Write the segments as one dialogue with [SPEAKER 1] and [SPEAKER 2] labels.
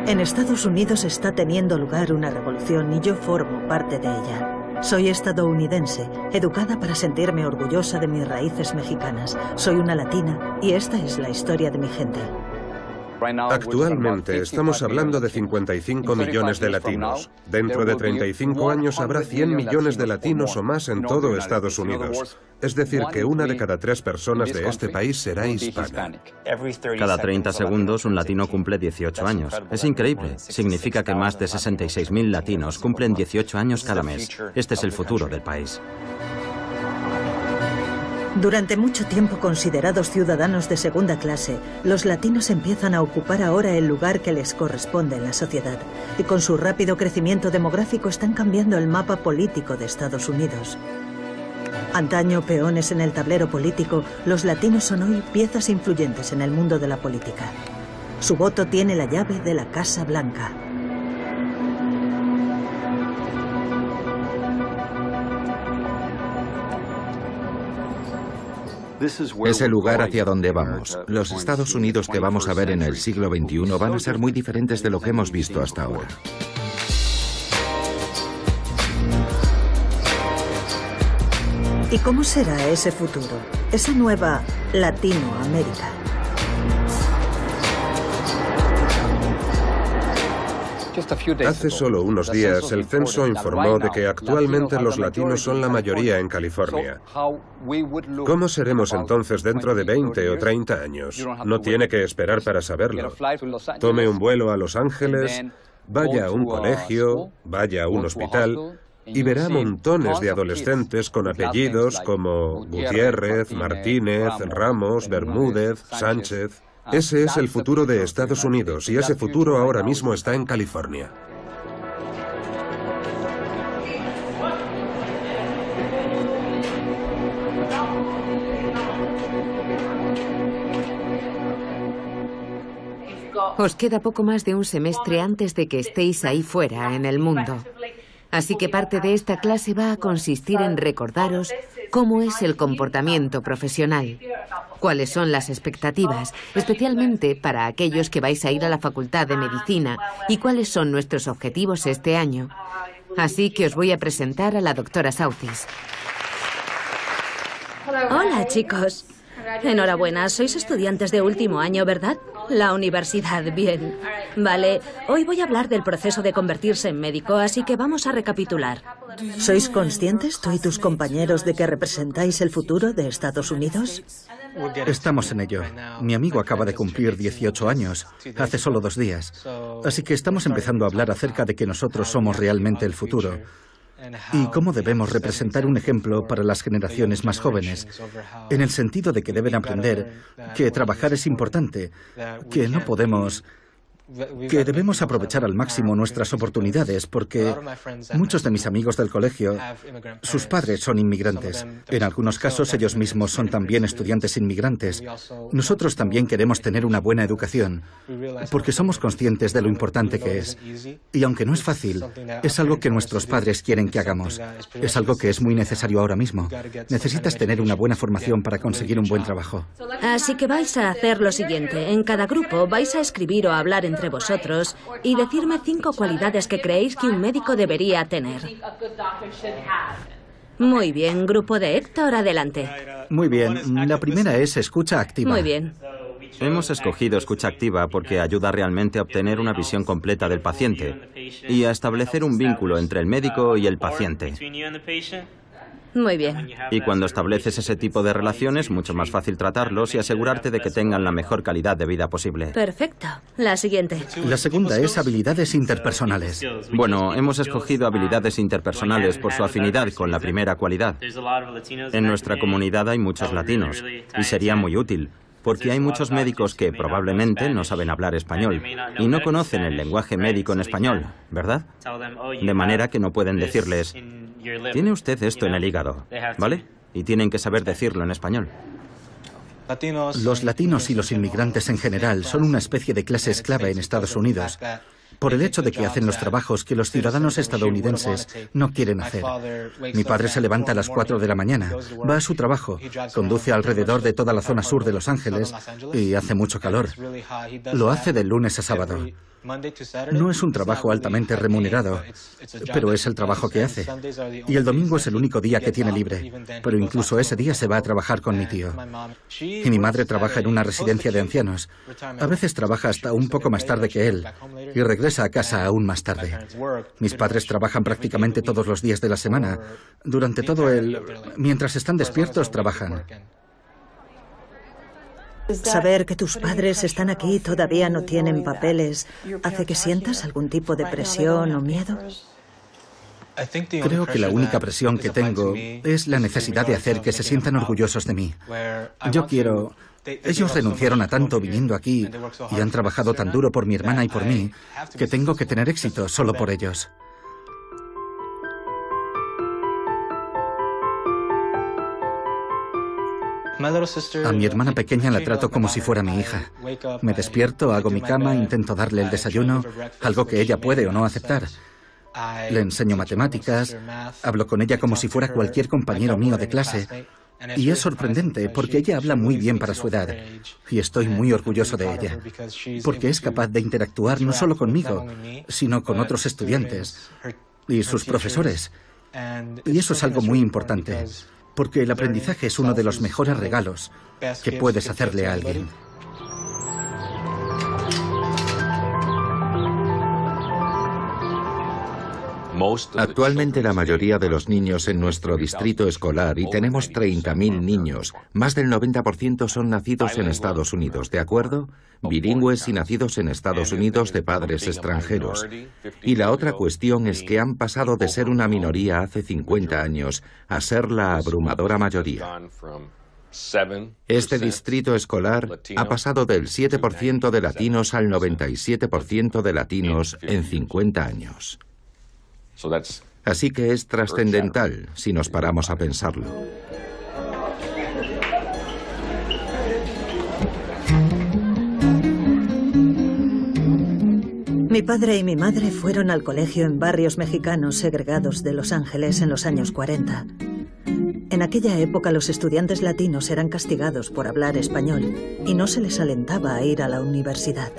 [SPEAKER 1] En Estados Unidos está teniendo lugar una revolución y yo formo parte de ella. Soy estadounidense, educada para sentirme orgullosa de mis raíces mexicanas. Soy una latina y esta es la historia de mi gente.
[SPEAKER 2] Actualmente estamos hablando de 55 millones de latinos. Dentro de 35 años habrá 100 millones de latinos o más en todo Estados Unidos. Es decir, que una de cada 3 personas de este país será hispana.
[SPEAKER 3] Cada 30 segundos un latino cumple 18 años. Es increíble. Significa que más de 66.000 latinos cumplen 18 años cada mes. Este es el futuro del país.
[SPEAKER 1] Durante mucho tiempo considerados ciudadanos de segunda clase, los latinos empiezan a ocupar ahora el lugar que les corresponde en la sociedad. Y con su rápido crecimiento demográfico están cambiando el mapa político de Estados Unidos. Antaño peones en el tablero político, los latinos son hoy piezas influyentes en el mundo de la política. Su voto tiene la llave de la Casa Blanca.
[SPEAKER 4] Es el lugar hacia donde vamos. Los Estados Unidos que vamos a ver en el siglo XXI van a ser muy diferentes de lo que hemos visto hasta ahora.
[SPEAKER 1] ¿Y cómo será ese futuro? Esa nueva Latinoamérica.
[SPEAKER 2] Hace solo unos días, el censo informó de que actualmente los latinos son la mayoría en California. ¿Cómo seremos entonces dentro de 20 o 30 años? No tiene que esperar para saberlo. Tome un vuelo a Los Ángeles, vaya a un colegio, vaya a un hospital y verá montones de adolescentes con apellidos como Gutiérrez, Martínez, Ramos, Bermúdez, Sánchez. Ese es el futuro de Estados Unidos y ese futuro ahora mismo está en California.
[SPEAKER 5] Os queda poco más de un semestre antes de que estéis ahí fuera, en el mundo. Así que parte de esta clase va a consistir en recordaros cómo es el comportamiento profesional, cuáles son las expectativas, especialmente para aquellos que vais a ir a la Facultad de Medicina, y cuáles son nuestros objetivos este año. Así que os voy a presentar a la doctora Southis.
[SPEAKER 6] Hola, chicos. Enhorabuena, sois estudiantes de último año, ¿verdad? La universidad, bien. Vale, hoy voy a hablar del proceso de convertirse en médico, así que vamos a recapitular.
[SPEAKER 1] ¿Sois conscientes, tú y tus compañeros, de que representáis el futuro de Estados Unidos?
[SPEAKER 7] Estamos en ello. Mi amigo acaba de cumplir 18 años, hace solo 2 días. Así que estamos empezando a hablar acerca de que nosotros somos realmente el futuro. Y cómo debemos representar un ejemplo para las generaciones más jóvenes, en el sentido de que deben aprender que trabajar es importante, que no podemos... que debemos aprovechar al máximo nuestras oportunidades porque muchos de mis amigos del colegio, sus padres son inmigrantes. En algunos casos ellos mismos son también estudiantes inmigrantes. Nosotros también queremos tener una buena educación porque somos conscientes de lo importante que es. Y aunque no es fácil, es algo que nuestros padres quieren que hagamos. Es algo que es muy necesario ahora mismo. Necesitas tener una buena formación para conseguir un buen trabajo.
[SPEAKER 6] Así que vais a hacer lo siguiente. En cada grupo vais a escribir o hablar entre vosotros y decirme 5 cualidades que creéis que un médico debería tener. Muy bien, grupo de Héctor, adelante.
[SPEAKER 7] Muy bien, la primera es escucha activa.
[SPEAKER 6] Muy bien.
[SPEAKER 3] Hemos escogido escucha activa porque ayuda realmente a obtener una visión completa del paciente y a establecer un vínculo entre el médico y el paciente.
[SPEAKER 6] Muy bien.
[SPEAKER 3] Y cuando estableces ese tipo de relaciones, mucho más fácil tratarlos y asegurarte de que tengan la mejor calidad de vida posible.
[SPEAKER 6] Perfecto. La siguiente.
[SPEAKER 7] La segunda es habilidades interpersonales.
[SPEAKER 3] Bueno, hemos escogido habilidades interpersonales por su afinidad con la primera cualidad. En nuestra comunidad hay muchos latinos y sería muy útil, porque hay muchos médicos que probablemente no saben hablar español y no conocen el lenguaje médico en español, ¿verdad? De manera que no pueden decirles, tiene usted esto en el hígado, ¿vale? Y tienen que saber decirlo en español.
[SPEAKER 7] Los latinos y los inmigrantes en general son una especie de clase esclava en Estados Unidos, por el hecho de que hacen los trabajos que los ciudadanos estadounidenses no quieren hacer. Mi padre se levanta a las 4 de la mañana, va a su trabajo, conduce alrededor de toda la zona sur de Los Ángeles y hace mucho calor. Lo hace de lunes a sábado. No es un trabajo altamente remunerado, pero es el trabajo que hace. Y el domingo es el único día que tiene libre, pero incluso ese día se va a trabajar con mi tío. Y mi madre trabaja en una residencia de ancianos. A veces trabaja hasta un poco más tarde que él y regresa a casa aún más tarde. Mis padres trabajan prácticamente todos los días de la semana. Durante mientras están despiertos, trabajan.
[SPEAKER 1] Saber que tus padres están aquí y todavía no tienen papeles, ¿hace que sientas algún tipo de presión o miedo?
[SPEAKER 7] Creo que la única presión que tengo es la necesidad de hacer que se sientan orgullosos de mí. Ellos renunciaron a tanto viniendo aquí y han trabajado tan duro por mi hermana y por mí que tengo que tener éxito solo por ellos. A mi hermana pequeña la trato como si fuera mi hija. Me despierto, hago mi cama, intento darle el desayuno, algo que ella puede o no aceptar. Le enseño matemáticas, hablo con ella como si fuera cualquier compañero mío de clase. Y es sorprendente porque ella habla muy bien para su edad. Y estoy muy orgulloso de ella. Porque es capaz de interactuar no solo conmigo, sino con otros estudiantes y sus profesores. Y eso es algo muy importante. Porque el aprendizaje es uno de los mejores regalos que puedes hacerle a alguien.
[SPEAKER 4] Actualmente la mayoría de los niños en nuestro distrito escolar, y tenemos 30.000 niños, más del 90% son nacidos en Estados Unidos, ¿de acuerdo? Bilingües y nacidos en Estados Unidos de padres extranjeros. Y la otra cuestión es que han pasado de ser una minoría hace 50 años a ser la abrumadora mayoría. Este distrito escolar ha pasado del 7% de latinos al 97% de latinos en 50 años. Así que es trascendental si nos paramos a pensarlo.
[SPEAKER 1] Mi padre y mi madre fueron al colegio en barrios mexicanos segregados de Los Ángeles en los años 40. En aquella época los estudiantes latinos eran castigados por hablar español y no se les alentaba a ir a la universidad.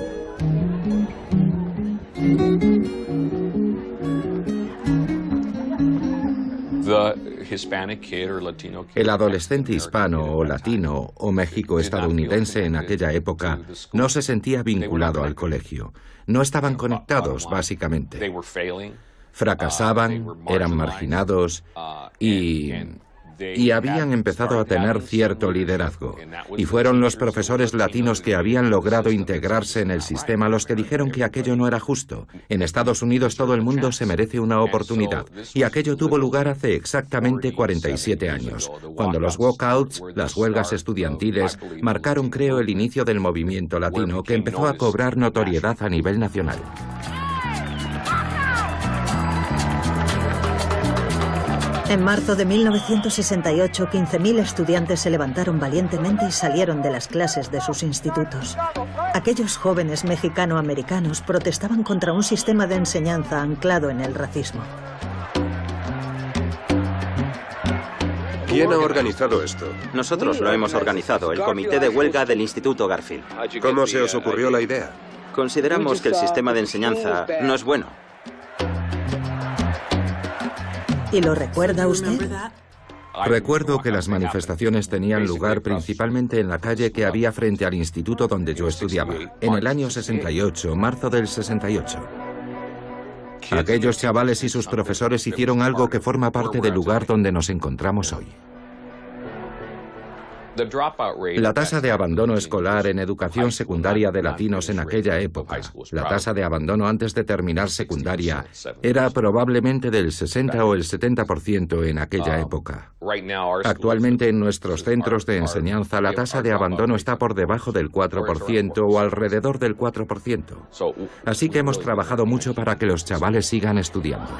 [SPEAKER 4] El adolescente hispano o latino o México-estadounidense en aquella época no se sentía vinculado al colegio. No estaban conectados, básicamente. Fracasaban, eran marginados y habían empezado a tener cierto liderazgo. Y fueron los profesores latinos que habían logrado integrarse en el sistema los que dijeron que aquello no era justo. En Estados Unidos todo el mundo se merece una oportunidad. Y aquello tuvo lugar hace exactamente 47 años, cuando los walkouts, las huelgas estudiantiles, marcaron, creo, el inicio del movimiento latino que empezó a cobrar notoriedad a nivel nacional.
[SPEAKER 1] En marzo de 1968, 15.000 estudiantes se levantaron valientemente y salieron de las clases de sus institutos. Aquellos jóvenes mexicano-americanos protestaban contra un sistema de enseñanza anclado en el racismo.
[SPEAKER 2] ¿Quién ha organizado esto?
[SPEAKER 3] Nosotros lo hemos organizado, el Comité de Huelga del Instituto Garfield.
[SPEAKER 2] ¿Cómo se os ocurrió la idea?
[SPEAKER 3] Consideramos que el sistema de enseñanza no es bueno.
[SPEAKER 1] ¿Y lo recuerda usted?
[SPEAKER 4] Recuerdo que las manifestaciones tenían lugar principalmente en la calle que había frente al instituto donde yo estudiaba, en el año 68, marzo del 68. Aquellos chavales y sus profesores hicieron algo que forma parte del lugar donde nos encontramos hoy. La tasa de abandono escolar en educación secundaria de latinos en aquella época, la tasa de abandono antes de terminar secundaria, era probablemente del 60 o el 70% en aquella época. Actualmente en nuestros centros de enseñanza la tasa de abandono está por debajo del 4% o alrededor del 4%. Así que hemos trabajado mucho para que los chavales sigan estudiando.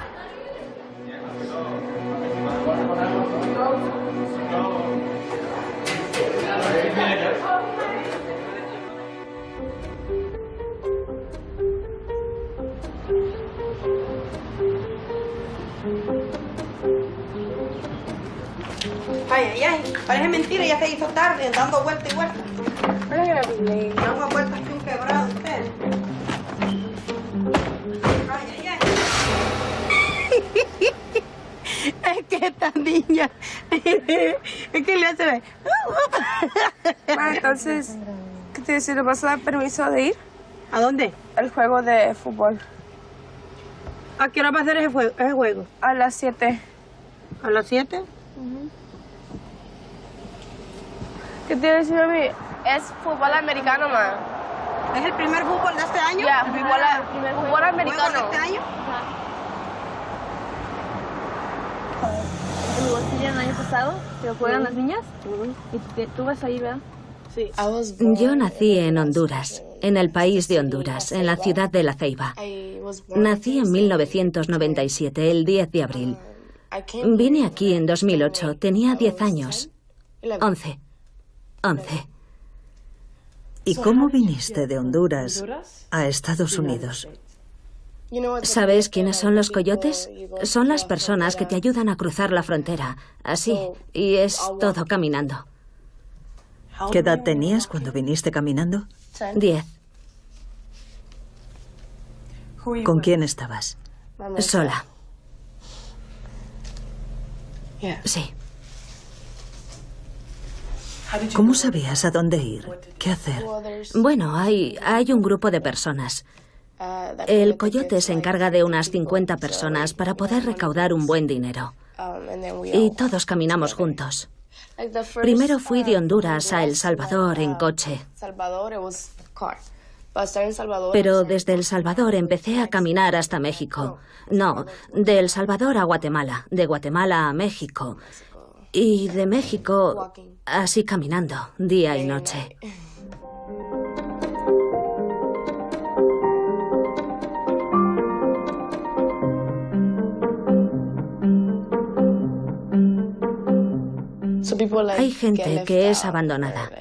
[SPEAKER 8] Ay, parece mentira, ya se hizo tarde, dando vuelta y vuelta. Dando vueltas que un quebrado usted. Esta niña. Es que le hace...
[SPEAKER 9] Bueno, entonces, ¿qué te dice? ¿Le vas a dar permiso de ir?
[SPEAKER 8] ¿A dónde?
[SPEAKER 9] Al juego de fútbol.
[SPEAKER 8] ¿A qué hora va a ser ese juego?
[SPEAKER 9] A las 7.
[SPEAKER 8] ¿A las 7?
[SPEAKER 9] ¿Qué te dice, mami? Es fútbol americano, ma.
[SPEAKER 8] ¿Es el primer fútbol de este año?
[SPEAKER 9] Ya, primer fútbol americano.
[SPEAKER 8] ¿De este año?
[SPEAKER 9] ¿El año pasado? ¿Que juegan las niñas? ¿Y tú vas ahí, verdad?
[SPEAKER 8] Sí.
[SPEAKER 6] Yo nací en Honduras, en el país de Honduras, en la ciudad de La Ceiba. Nací en 1997, el 10 de abril. Vine aquí en 2008, tenía 10 años. 11.
[SPEAKER 1] ¿Y cómo viniste de Honduras a Estados Unidos?
[SPEAKER 6] ¿Sabes quiénes son los coyotes? Son las personas que te ayudan a cruzar la frontera, así, y es todo caminando.
[SPEAKER 1] ¿Qué edad tenías cuando viniste caminando?
[SPEAKER 6] 10.
[SPEAKER 1] ¿Con quién estabas?
[SPEAKER 6] Sola. Sí.
[SPEAKER 1] ¿Cómo sabías a dónde ir? ¿Qué hacer?
[SPEAKER 6] Bueno, hay un grupo de personas. El coyote se encarga de unas 50 personas para poder recaudar un buen dinero. Y todos caminamos juntos. Primero fui de Honduras a El Salvador en coche. Pero desde El Salvador empecé a caminar hasta México. No, de El Salvador a Guatemala, de Guatemala a México. Y de México, así caminando, día y noche. Hay gente que es abandonada.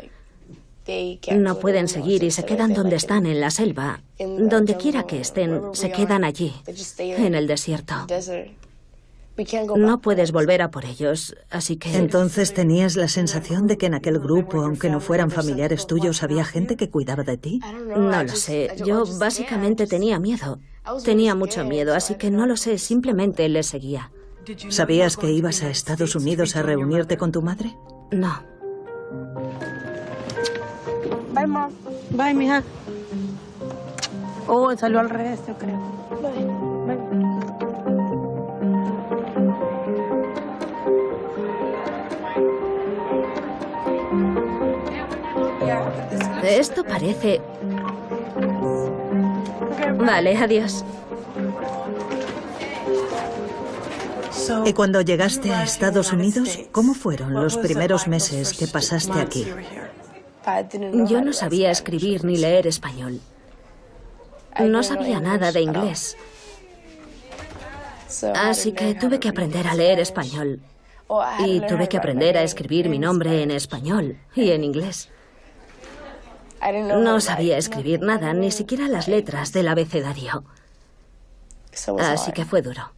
[SPEAKER 6] No pueden seguir y se quedan donde están, en la selva. Donde quiera que estén, se quedan allí, en el desierto. No puedes volver a por ellos, así que...
[SPEAKER 1] Entonces tenías la sensación de que en aquel grupo, aunque no fueran familiares tuyos, había gente que cuidaba de ti.
[SPEAKER 6] No lo sé. Yo básicamente tenía miedo. Tenía mucho miedo, así que no lo sé. Simplemente les seguía.
[SPEAKER 1] ¿Sabías que ibas a Estados Unidos a reunirte con tu madre?
[SPEAKER 6] No.
[SPEAKER 8] Bye, Mom. Bye, mija. Oh, salió al revés, yo creo.
[SPEAKER 6] Esto parece... Vale, adiós.
[SPEAKER 1] ¿Y cuando llegaste a Estados Unidos, cómo fueron los primeros meses que pasaste aquí?
[SPEAKER 6] Yo no sabía escribir ni leer español. No sabía nada de inglés. Así que tuve que aprender a leer español. Y tuve que aprender a escribir mi nombre en español y en inglés. No sabía escribir nada, ni siquiera las letras del abecedario. Así que fue duro.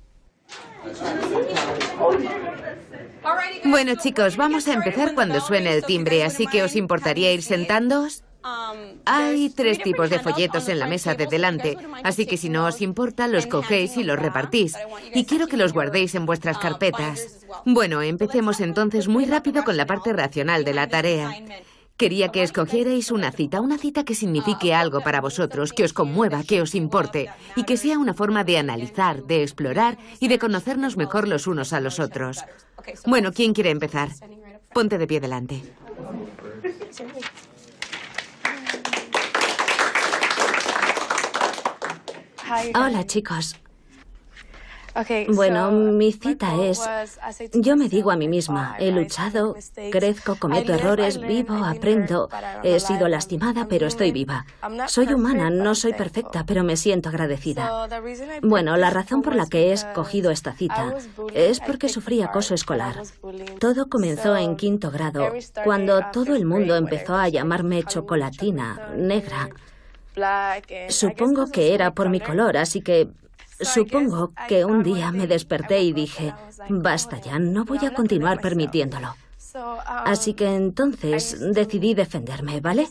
[SPEAKER 5] Bueno, chicos, vamos a empezar cuando suene el timbre, así que ¿os importaría ir sentándoos? Hay 3 tipos de folletos en la mesa de delante, así que si no os importa, los cogéis y los repartís. Y quiero que los guardéis en vuestras carpetas. Bueno, empecemos entonces muy rápido con la parte racional de la tarea. Quería que escogierais una cita que signifique algo para vosotros, que os conmueva, que os importe, y que sea una forma de analizar, de explorar y de conocernos mejor los unos a los otros. Bueno, ¿quién quiere empezar? Ponte de pie delante.
[SPEAKER 6] Hola, chicos. Bueno, mi cita es... Yo me digo a mí misma, he luchado, crezco, cometo errores, vivo, aprendo. He sido lastimada, pero estoy viva. Soy humana, no soy perfecta, pero me siento agradecida. Bueno, la razón por la que he escogido esta cita es porque sufrí acoso escolar. Todo comenzó en 5º grado, cuando todo el mundo empezó a llamarme chocolatina, negra. Supongo que era por mi color, así que... Supongo que un día me desperté y dije, basta ya, no voy a continuar permitiéndolo. Así que entonces decidí defenderme, ¿vale?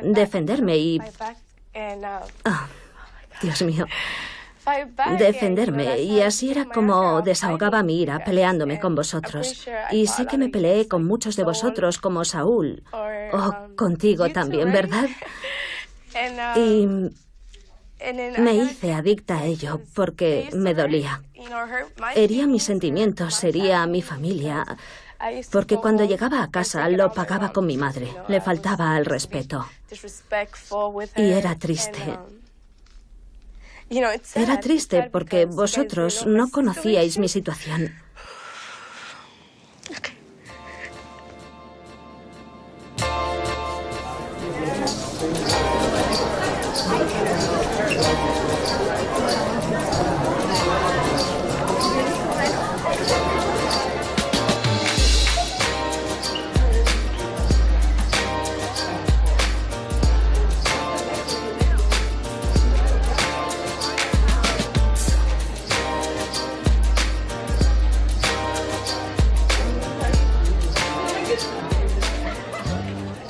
[SPEAKER 6] Defenderme y... Oh, Dios mío. defenderme, y así era como desahogaba mi ira peleándome con vosotros. Y sé que me peleé con muchos de vosotros, como Saúl, o contigo también, ¿verdad? Y me hice adicta a ello porque me dolía. Hería mis sentimientos, hería a mi familia, porque cuando llegaba a casa lo pagaba con mi madre. Le faltaba al respeto. Y era triste. Era triste porque vosotros no conocíais mi situación.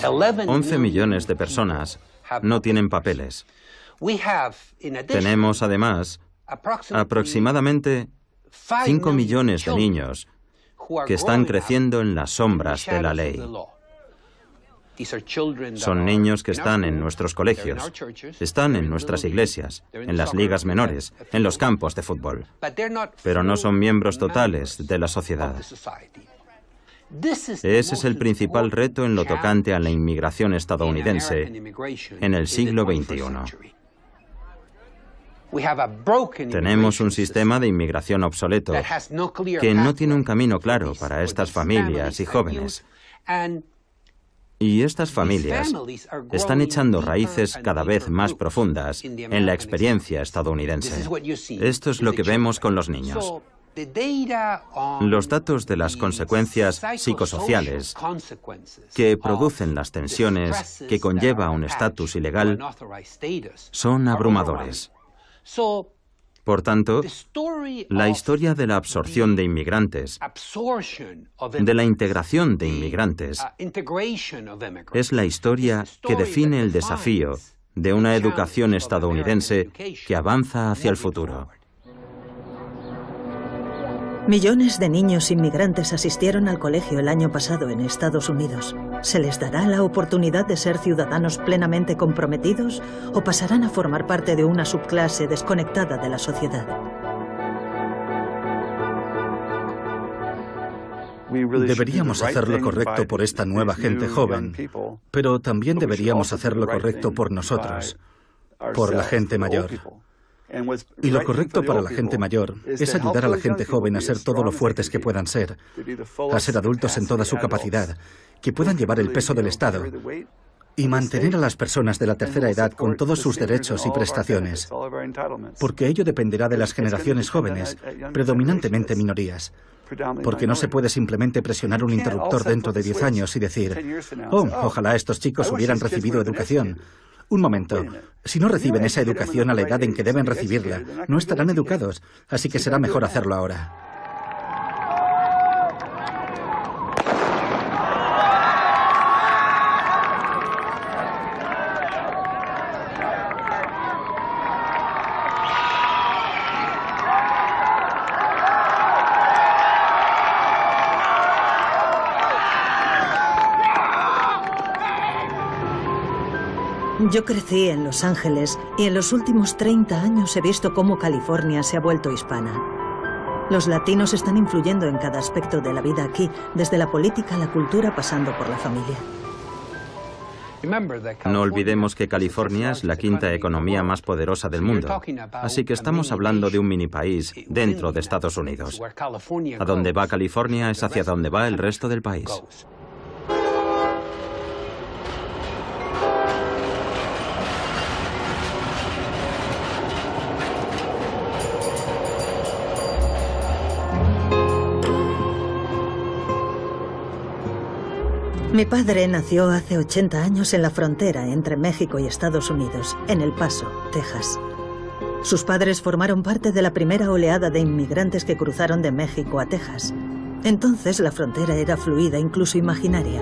[SPEAKER 3] $11 millones de personas no tienen papeles. Tenemos, además, aproximadamente 5 millones de niños que están creciendo en las sombras de la ley. Son niños que están en nuestros colegios, están en nuestras iglesias, en las ligas menores, en los campos de fútbol, pero no son miembros totales de la sociedad. Ese es el principal reto en lo tocante a la inmigración estadounidense en el siglo XXI. Tenemos un sistema de inmigración obsoleto que no tiene un camino claro para estas familias y jóvenes. Y estas familias están echando raíces cada vez más profundas en la experiencia estadounidense. Esto es lo que vemos con los niños. Los datos de las consecuencias psicosociales que producen las tensiones que conlleva un estatus ilegal son abrumadores. Por tanto, la historia de la absorción de inmigrantes, de la integración de inmigrantes, es la historia que define el desafío de una educación estadounidense que avanza hacia el futuro.
[SPEAKER 1] Millones de niños inmigrantes asistieron al colegio el año pasado en Estados Unidos. ¿Se les dará la oportunidad de ser ciudadanos plenamente comprometidos o pasarán a formar parte de una subclase desconectada de la sociedad?
[SPEAKER 7] Deberíamos hacer lo correcto por esta nueva gente joven, pero también deberíamos hacer lo correcto por nosotros, por la gente mayor. Y lo correcto para la gente mayor es ayudar a la gente joven a ser todo lo fuertes que puedan ser, a ser adultos en toda su capacidad, que puedan llevar el peso del Estado y mantener a las personas de la tercera edad con todos sus derechos y prestaciones, porque ello dependerá de las generaciones jóvenes, predominantemente minorías. Porque no se puede simplemente presionar un interruptor dentro de 10 años y decir, oh, ojalá estos chicos hubieran recibido educación. Un momento, si no reciben esa educación a la edad en que deben recibirla, no estarán educados, así que será mejor hacerlo ahora.
[SPEAKER 1] Yo crecí en Los Ángeles y en los últimos 30 años he visto cómo California se ha vuelto hispana. Los latinos están influyendo en cada aspecto de la vida aquí, desde la política a la cultura, pasando por la familia.
[SPEAKER 3] No olvidemos que California es la quinta economía más poderosa del mundo, así que estamos hablando de un mini país dentro de Estados Unidos. A donde va California es hacia donde va el resto del país.
[SPEAKER 1] Mi padre nació hace 80 años en la frontera entre México y Estados Unidos, en El Paso, Texas. Sus padres formaron parte de la primera oleada de inmigrantes que cruzaron de México a Texas. Entonces la frontera era fluida, incluso imaginaria.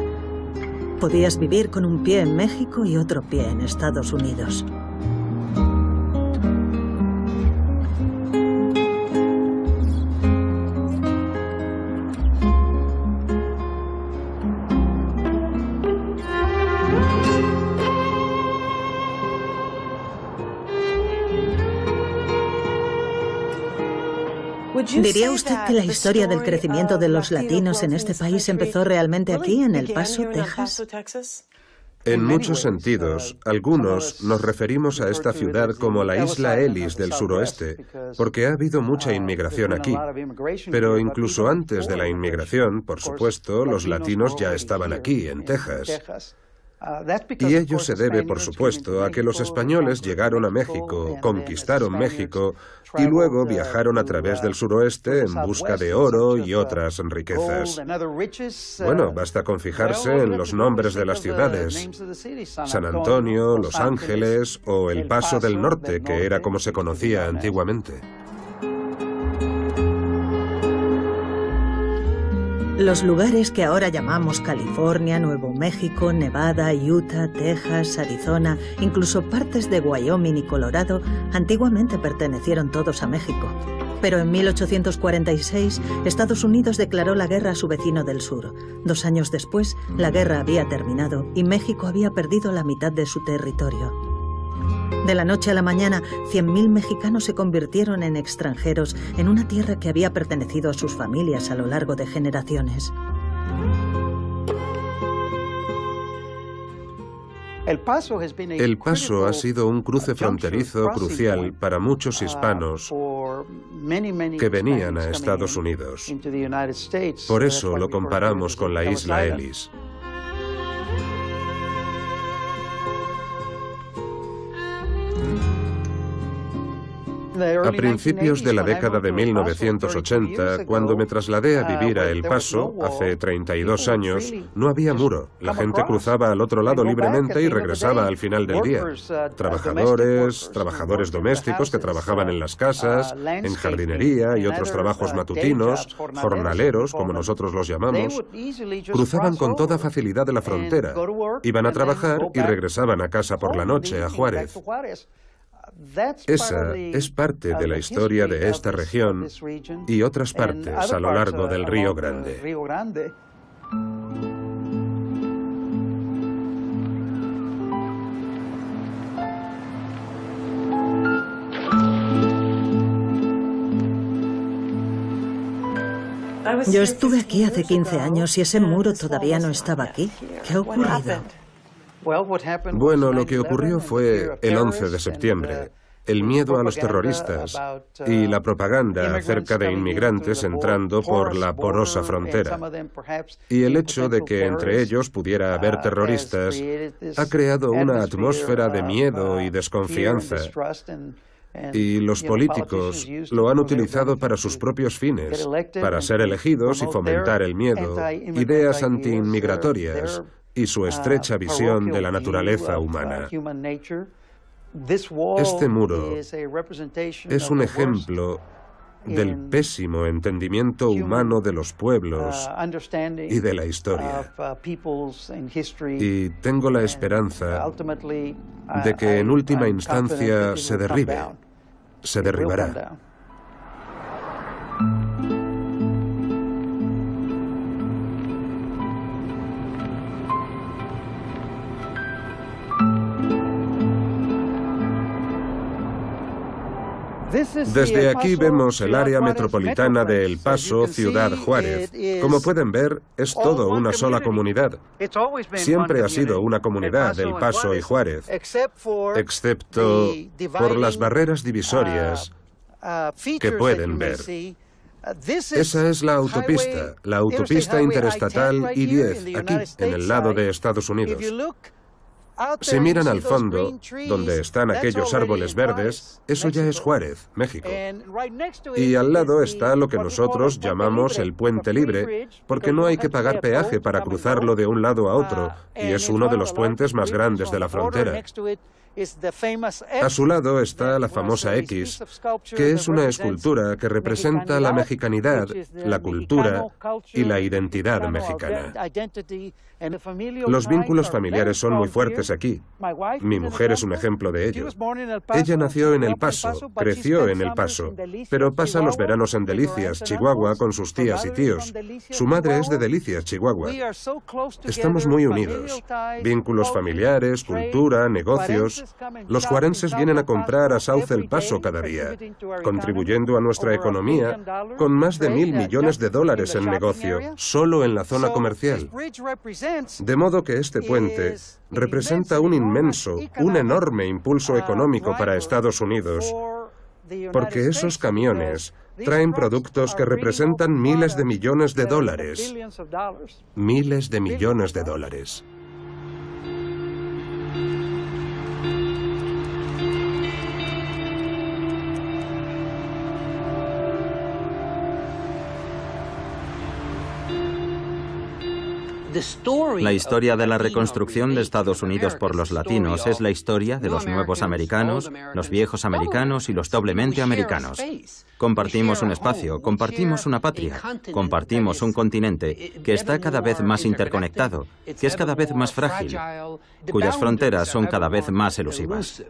[SPEAKER 1] Podías vivir con un pie en México y otro pie en Estados Unidos. ¿Diría usted que la historia del crecimiento de los latinos en este país empezó realmente aquí, en El Paso, Texas?
[SPEAKER 2] En muchos sentidos, algunos nos referimos a esta ciudad como la isla Ellis del suroeste, porque ha habido mucha inmigración aquí. Pero incluso antes de la inmigración, por supuesto, los latinos ya estaban aquí, en Texas. Y ello se debe, por supuesto, a que los españoles llegaron a México, conquistaron México y luego viajaron a través del suroeste en busca de oro y otras riquezas. Bueno, basta con fijarse en los nombres de las ciudades: San Antonio, Los Ángeles o El Paso del Norte, que era como se conocía antiguamente.
[SPEAKER 1] Los lugares que ahora llamamos California, Nuevo México, Nevada, Utah, Texas, Arizona, incluso partes de Wyoming y Colorado, antiguamente pertenecieron todos a México. Pero en 1846, Estados Unidos declaró la guerra a su vecino del sur. 2 años después, la guerra había terminado y México había perdido la mitad de su territorio. De la noche a la mañana, 100.000 mexicanos se convirtieron en extranjeros en una tierra que había pertenecido a sus familias a lo largo de generaciones.
[SPEAKER 2] El Paso ha sido un cruce fronterizo crucial para muchos hispanos que venían a Estados Unidos. Por eso lo comparamos con la isla Ellis. A principios de la década de 1980, cuando me trasladé a vivir a El Paso, hace 32 años, no había muro. La gente cruzaba al otro lado libremente y regresaba al final del día. Trabajadores domésticos que trabajaban en las casas, en jardinería y otros trabajos matutinos, jornaleros, como nosotros los llamamos, cruzaban con toda facilidad de la frontera, iban a trabajar y regresaban a casa por la noche, a Juárez. Esa es parte de la historia de esta región y otras partes a lo largo del Río Grande.
[SPEAKER 1] Yo estuve aquí hace 15 años y ese muro todavía no estaba aquí. ¿Qué ha ocurrido?
[SPEAKER 2] Bueno, lo que ocurrió fue el 11 de septiembre, el miedo a los terroristas y la propaganda acerca de inmigrantes entrando por la porosa frontera. Y el hecho de que entre ellos pudiera haber terroristas ha creado una atmósfera de miedo y desconfianza. Y los políticos lo han utilizado para sus propios fines, para ser elegidos y fomentar el miedo, ideas antiinmigratorias y su estrecha visión de la naturaleza humana. Este muro es un ejemplo del pésimo entendimiento humano de los pueblos y de la historia. Y tengo la esperanza de que en última instancia se derribe, se derribará. Desde aquí vemos el área metropolitana de El Paso, Ciudad Juárez. Como pueden ver, es todo una sola comunidad. Siempre ha sido una comunidad El Paso y Juárez, excepto por las barreras divisorias que pueden ver. Esa es la autopista interestatal I-10, aquí, en el lado de Estados Unidos. Si miran al fondo, donde están aquellos árboles verdes, eso ya es Juárez, México. Y al lado está lo que nosotros llamamos el Puente Libre, porque no hay que pagar peaje para cruzarlo de un lado a otro, y es uno de los puentes más grandes de la frontera. A su lado está la famosa X, que es una escultura que representa la mexicanidad, la cultura y la identidad mexicana. Los vínculos familiares son muy fuertes aquí. Mi mujer es un ejemplo de ello. Ella nació en El Paso, creció en El Paso, pero pasa los veranos en Delicias, Chihuahua, con sus tías y tíos. Su madre es de Delicias, Chihuahua. Estamos muy unidos. Vínculos familiares, cultura, negocios. Los juarenses vienen a comprar a South El Paso cada día, contribuyendo a nuestra economía con más de $1.000 millones en negocio, solo en la zona comercial. De modo que este puente representa un inmenso, un enorme impulso económico para Estados Unidos, porque esos camiones traen productos que representan miles de millones de dólares. Miles de millones de dólares.
[SPEAKER 3] La historia de la reconstrucción de Estados Unidos por los latinos es la historia de los nuevos americanos, los viejos americanos y los doblemente americanos. Compartimos un espacio, compartimos una patria, compartimos un continente que está cada vez más interconectado, que es cada vez más frágil, cuyas fronteras son cada vez más elusivas.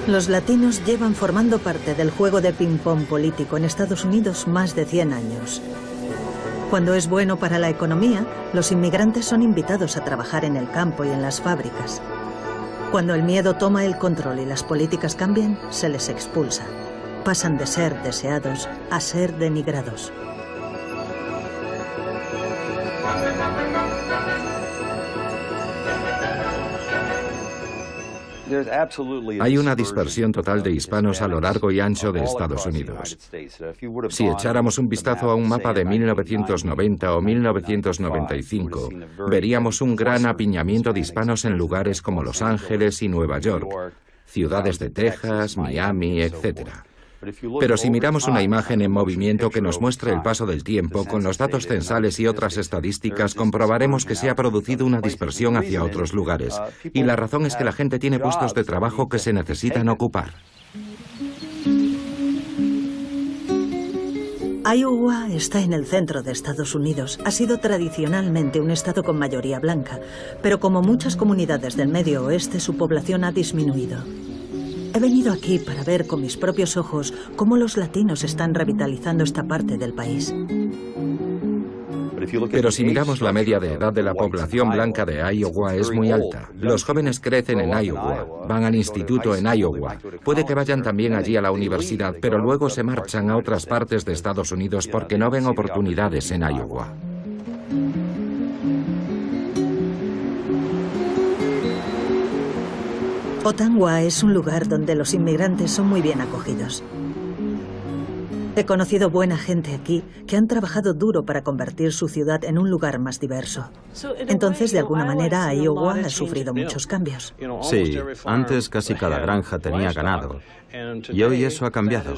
[SPEAKER 1] Los latinos llevan formando parte del juego de ping-pong político en Estados Unidos más de 100 años. Cuando es bueno para la economía, los inmigrantes son invitados a trabajar en el campo y en las fábricas. Cuando el miedo toma el control y las políticas cambian, se les expulsa. Pasan de ser deseados a ser denigrados.
[SPEAKER 4] Hay una dispersión total de hispanos a lo largo y ancho de Estados Unidos. Si echáramos un vistazo a un mapa de 1990 o 1995, veríamos un gran apiñamiento de hispanos en lugares como Los Ángeles y Nueva York, ciudades de Texas, Miami, etc. Pero si miramos una imagen en movimiento que nos muestre el paso del tiempo, con los datos censales y otras estadísticas, comprobaremos que se ha producido una dispersión hacia otros lugares. Y la razón es que la gente tiene puestos de trabajo que se necesitan ocupar.
[SPEAKER 1] Iowa está en el centro de Estados Unidos. Ha sido tradicionalmente un estado con mayoría blanca, pero como muchas comunidades del Medio Oeste, su población ha disminuido. He venido aquí para ver con mis propios ojos cómo los latinos están revitalizando esta parte del país.
[SPEAKER 4] Pero si miramos la media de edad de la población blanca de Iowa es muy alta. Los jóvenes crecen en Iowa, van al instituto en Iowa, puede que vayan también allí a la universidad, pero luego se marchan a otras partes de Estados Unidos porque no ven oportunidades en Iowa.
[SPEAKER 1] Ottumwa es un lugar donde los inmigrantes son muy bien acogidos. He conocido buena gente aquí que han trabajado duro para convertir su ciudad en un lugar más diverso. Entonces, de alguna manera, Iowa ha sufrido muchos cambios.
[SPEAKER 3] Sí, antes casi cada granja tenía ganado. Y hoy eso ha cambiado.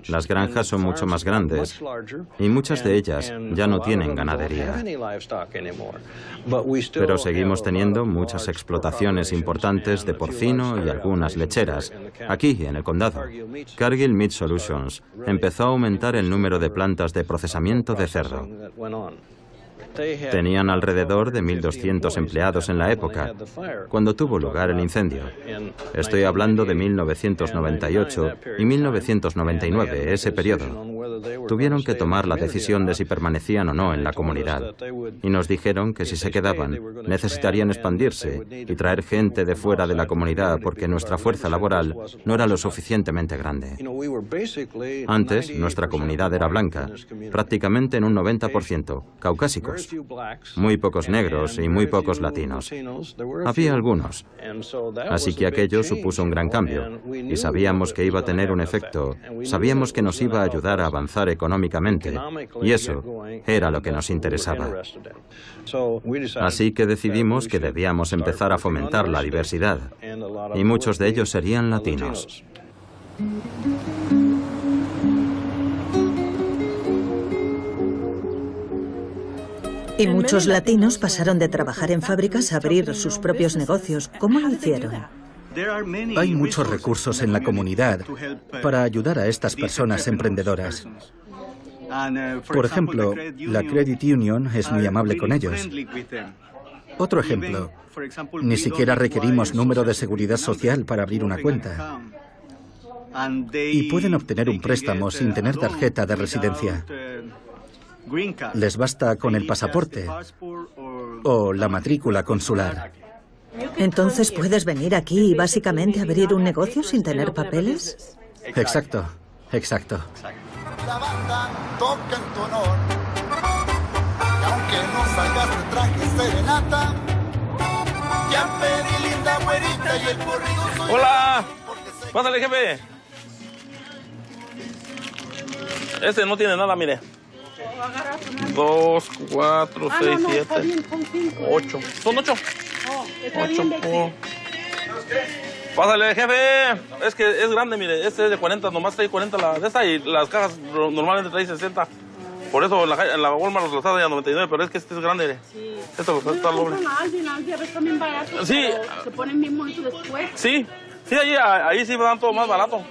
[SPEAKER 3] Las granjas son mucho más grandes y muchas de ellas ya no tienen ganadería. Pero seguimos teniendo muchas explotaciones importantes de porcino y algunas lecheras, aquí en el condado. Cargill Meat Solutions empezó a aumentar el número de plantas de procesamiento de cerdo. Tenían alrededor de 1.200 empleados en la época, cuando tuvo lugar el incendio. Estoy hablando de 1998 y 1999, ese periodo. Tuvieron que tomar la decisión de si permanecían o no en la comunidad. Y nos dijeron que si se quedaban, necesitarían expandirse y traer gente de fuera de la comunidad porque nuestra fuerza laboral no era lo suficientemente grande. Antes, nuestra comunidad era blanca, prácticamente en un 90%, caucásicos. Muy pocos negros y muy pocos latinos. Había algunos. Así que aquello supuso un gran cambio. Y sabíamos que iba a tener un efecto. Sabíamos que nos iba a ayudar a avanzar económicamente. Y eso era lo que nos interesaba. Así que decidimos que debíamos empezar a fomentar la diversidad. Y muchos de ellos serían latinos.
[SPEAKER 1] Y muchos latinos pasaron de trabajar en fábricas a abrir sus propios negocios. ¿Cómo lo hicieron?
[SPEAKER 7] Hay muchos recursos en la comunidad para ayudar a estas personas emprendedoras. Por ejemplo, la Credit Union es muy amable con ellos. Otro ejemplo, ni siquiera requerimos número de seguridad social para abrir una cuenta. Y pueden obtener un préstamo sin tener tarjeta de residencia. Les basta con el pasaporte o la matrícula consular.
[SPEAKER 1] Entonces, ¿puedes venir aquí y básicamente abrir un negocio sin tener papeles?
[SPEAKER 7] Exacto, exacto.
[SPEAKER 10] La banda toca en tu honor. Y aunque no salgas de traje serenata, ya pedí linda güerita y el corrido soy.
[SPEAKER 11] ¡Hola! Pásale, jefe. Este no tiene nada, mire. 2, 4, 6, 7, 8. ¿Son 8? 8. Pásale, jefe. Es que es grande, mire. Este es de 40, nomás trae 40 la de esta y las cajas normalmente trae 60. Por eso en la Walmart los está de a 99, pero es que este es grande. Sí. Esto está doble. Sí.
[SPEAKER 12] Se ponen bien bonito después.
[SPEAKER 11] Sí. Sí, ahí sí me dan todo más barato.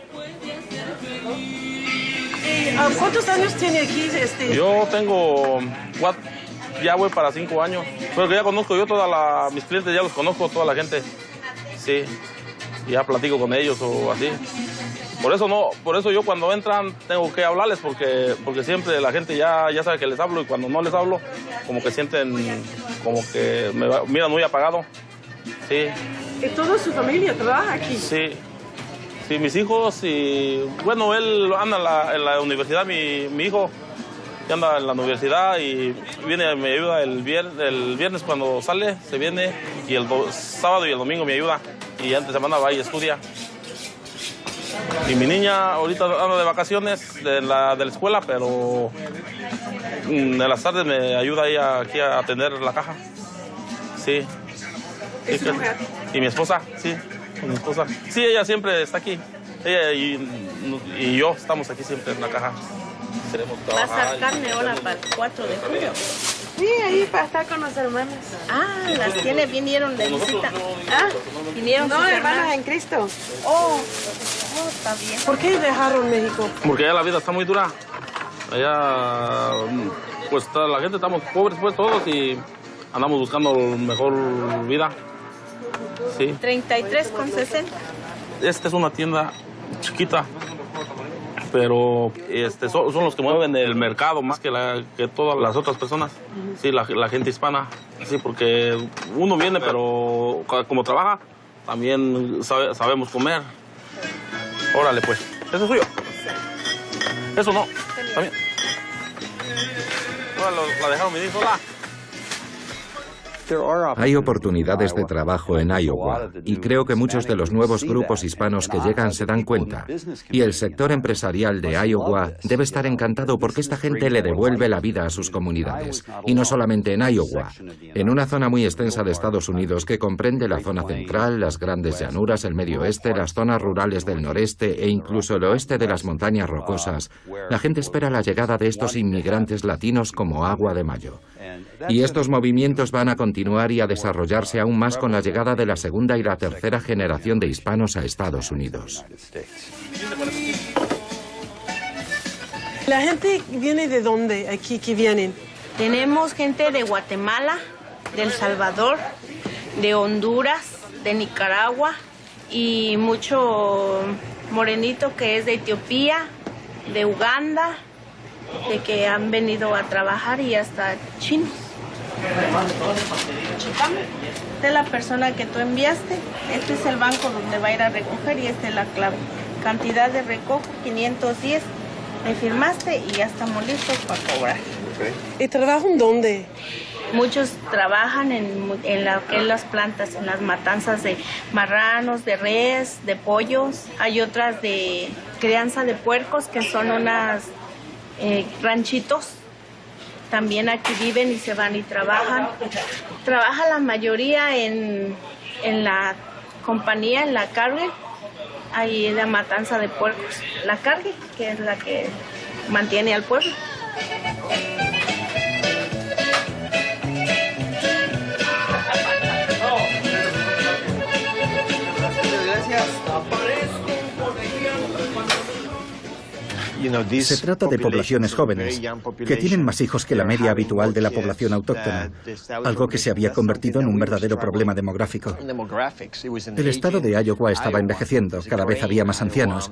[SPEAKER 12] ¿Cuántos años tiene aquí
[SPEAKER 11] Yo tengo, ya voy para 5 años. Pero que ya conozco yo mis clientes, ya los conozco, toda la gente. Sí, ya platico con ellos o así. Por eso yo cuando entran tengo que hablarles porque siempre la gente ya sabe que les hablo y cuando no les hablo, como que sienten, como que me miran muy apagado. Sí.
[SPEAKER 12] ¿Y toda su familia trabaja aquí?
[SPEAKER 11] Sí. Sí, mis hijos y... Bueno, él anda en la universidad, mi hijo que anda en la universidad y viene, me ayuda el viernes cuando sale, se viene y el sábado y el domingo me ayuda y entre semana va y estudia. Y mi niña ahorita anda de vacaciones de la escuela, pero en las tardes me ayuda ella aquí a atender la caja. Sí. Y mi esposa, sí. Mi esposa. Sí, ella siempre está aquí. Ella y yo estamos aquí siempre en la caja.
[SPEAKER 8] ¿Va a estar carne ahora para el 4 de julio?
[SPEAKER 12] Sí, ahí para estar con los hermanos.
[SPEAKER 8] Ah, las tiene, vinieron de visita. Vinieron
[SPEAKER 12] no, hermanas en Cristo.
[SPEAKER 8] Oh, está bien.
[SPEAKER 12] ¿Por qué dejaron México?
[SPEAKER 11] Porque allá la vida está muy dura. Allá, pues la gente estamos pobres pues todos y andamos buscando mejor vida. Sí.
[SPEAKER 8] 33,60.
[SPEAKER 11] Esta es una tienda chiquita, pero son los que mueven el mercado más que todas las otras personas. Sí, la gente hispana. Sí, porque uno viene, pero como trabaja, también sabemos comer. Órale, pues. Eso es suyo. Eso no. También. Ahora la dejaron venir sola.
[SPEAKER 4] Hay oportunidades de trabajo en Iowa y creo que muchos de los nuevos grupos hispanos que llegan se dan cuenta. Y el sector empresarial de Iowa debe estar encantado porque esta gente le devuelve la vida a sus comunidades. Y no solamente en Iowa, en una zona muy extensa de Estados Unidos que comprende la zona central, las grandes llanuras, el medio oeste, las zonas rurales del noreste e incluso el oeste de las montañas rocosas. La gente espera la llegada de estos inmigrantes latinos como agua de mayo. Y estos movimientos van a continuar y a desarrollarse aún más con la llegada de la segunda y la tercera generación de hispanos a Estados Unidos.
[SPEAKER 12] ¿La gente viene de dónde aquí que vienen?
[SPEAKER 8] Tenemos gente de Guatemala, de El Salvador, de Honduras, de Nicaragua y mucho morenito que es de Etiopía, de Uganda, de que han venido a trabajar y hasta chinos. Esta es la persona que tú enviaste, este es el banco donde va a ir a recoger y esta es la clave. Cantidad de recojo, 510, me firmaste y ya estamos listos para cobrar.
[SPEAKER 12] ¿Y trabajan dónde?
[SPEAKER 8] Muchos trabajan en las plantas, en las matanzas de marranos, de res, de pollos. Hay otras de crianza de puercos que son unas ranchitos. También aquí viven y se van y trabajan. Trabaja la mayoría en la compañía, en la Cargill, ahí la matanza de puercos. La Cargill, que es la que mantiene al pueblo.
[SPEAKER 7] Se trata de poblaciones jóvenes, que tienen más hijos que la media habitual de la población autóctona, algo que se había convertido en un verdadero problema demográfico. El estado de Iowa estaba envejeciendo, cada vez había más ancianos,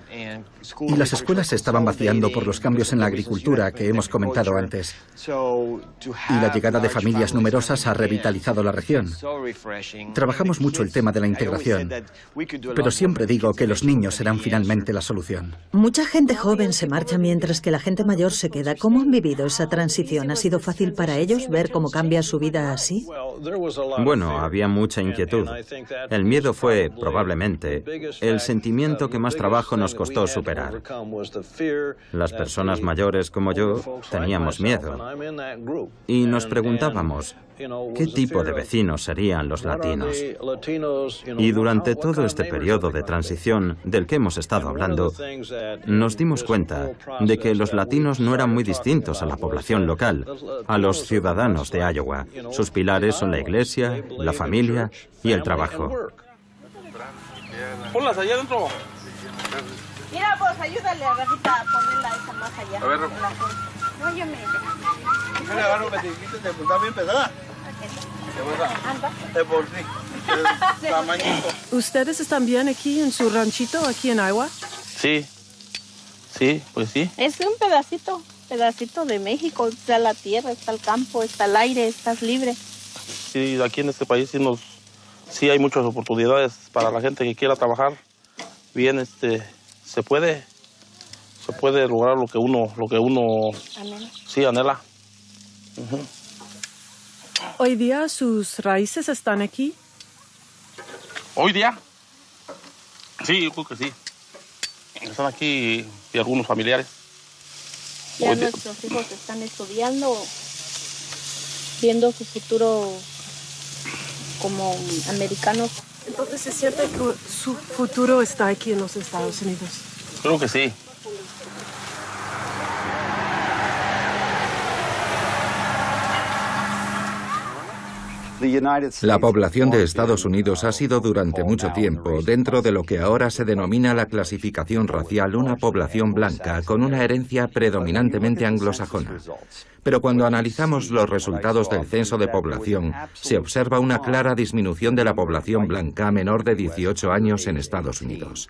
[SPEAKER 7] y las escuelas se estaban vaciando por los cambios en la agricultura que hemos comentado antes. Y la llegada de familias numerosas ha revitalizado la región. Trabajamos mucho el tema de la integración, pero siempre digo que los niños serán finalmente la solución.
[SPEAKER 1] Mucha gente joven se marcha mientras que la gente mayor se queda. ¿Cómo han vivido esa transición? ¿Ha sido fácil para ellos ver cómo cambia su vida así?
[SPEAKER 3] Bueno, había mucha inquietud. El miedo fue, probablemente, el sentimiento que más trabajo nos costó superar. Las personas mayores como yo teníamos miedo y nos preguntábamos, ¿qué tipo de vecinos serían los latinos? Y durante todo este periodo de transición del que hemos estado hablando, nos dimos cuenta de que los latinos no eran muy distintos a la población local, a los ciudadanos de Iowa. Sus pilares son la iglesia, la familia y el trabajo.
[SPEAKER 11] Ponlas allá adentro.
[SPEAKER 8] Mira, pues ayúdale a Rafita a ponerla esa más allá.
[SPEAKER 11] A ver.
[SPEAKER 8] No, yo me...
[SPEAKER 10] Mira, agarro metiguitos, te está bien pesada. De por sí. Tamañito.
[SPEAKER 12] ¿Ustedes están bien aquí en su ranchito, aquí en Iowa?
[SPEAKER 11] Sí. Sí, pues sí.
[SPEAKER 8] Es un pedacito de México. Está la tierra, está el campo, está el aire, estás libre.
[SPEAKER 11] Sí, aquí en este país sí hay muchas oportunidades para la gente que quiera trabajar bien. Se puede lograr lo que uno
[SPEAKER 8] Anhela.
[SPEAKER 11] Sí, anhela.
[SPEAKER 12] ¿Hoy día sus raíces están aquí?
[SPEAKER 11] ¿Hoy día? Sí, yo creo que sí. Están aquí y algunos familiares.
[SPEAKER 8] Ya nuestros hijos están estudiando, viendo su futuro como americanos.
[SPEAKER 12] Entonces, ¿es cierto que su futuro está aquí en los Estados Unidos?
[SPEAKER 11] Creo que sí.
[SPEAKER 4] La población de Estados Unidos ha sido durante mucho tiempo, dentro de lo que ahora se denomina la clasificación racial, una población blanca con una herencia predominantemente anglosajona. Pero cuando analizamos los resultados del censo de población, se observa una clara disminución de la población blanca menor de 18 años en Estados Unidos.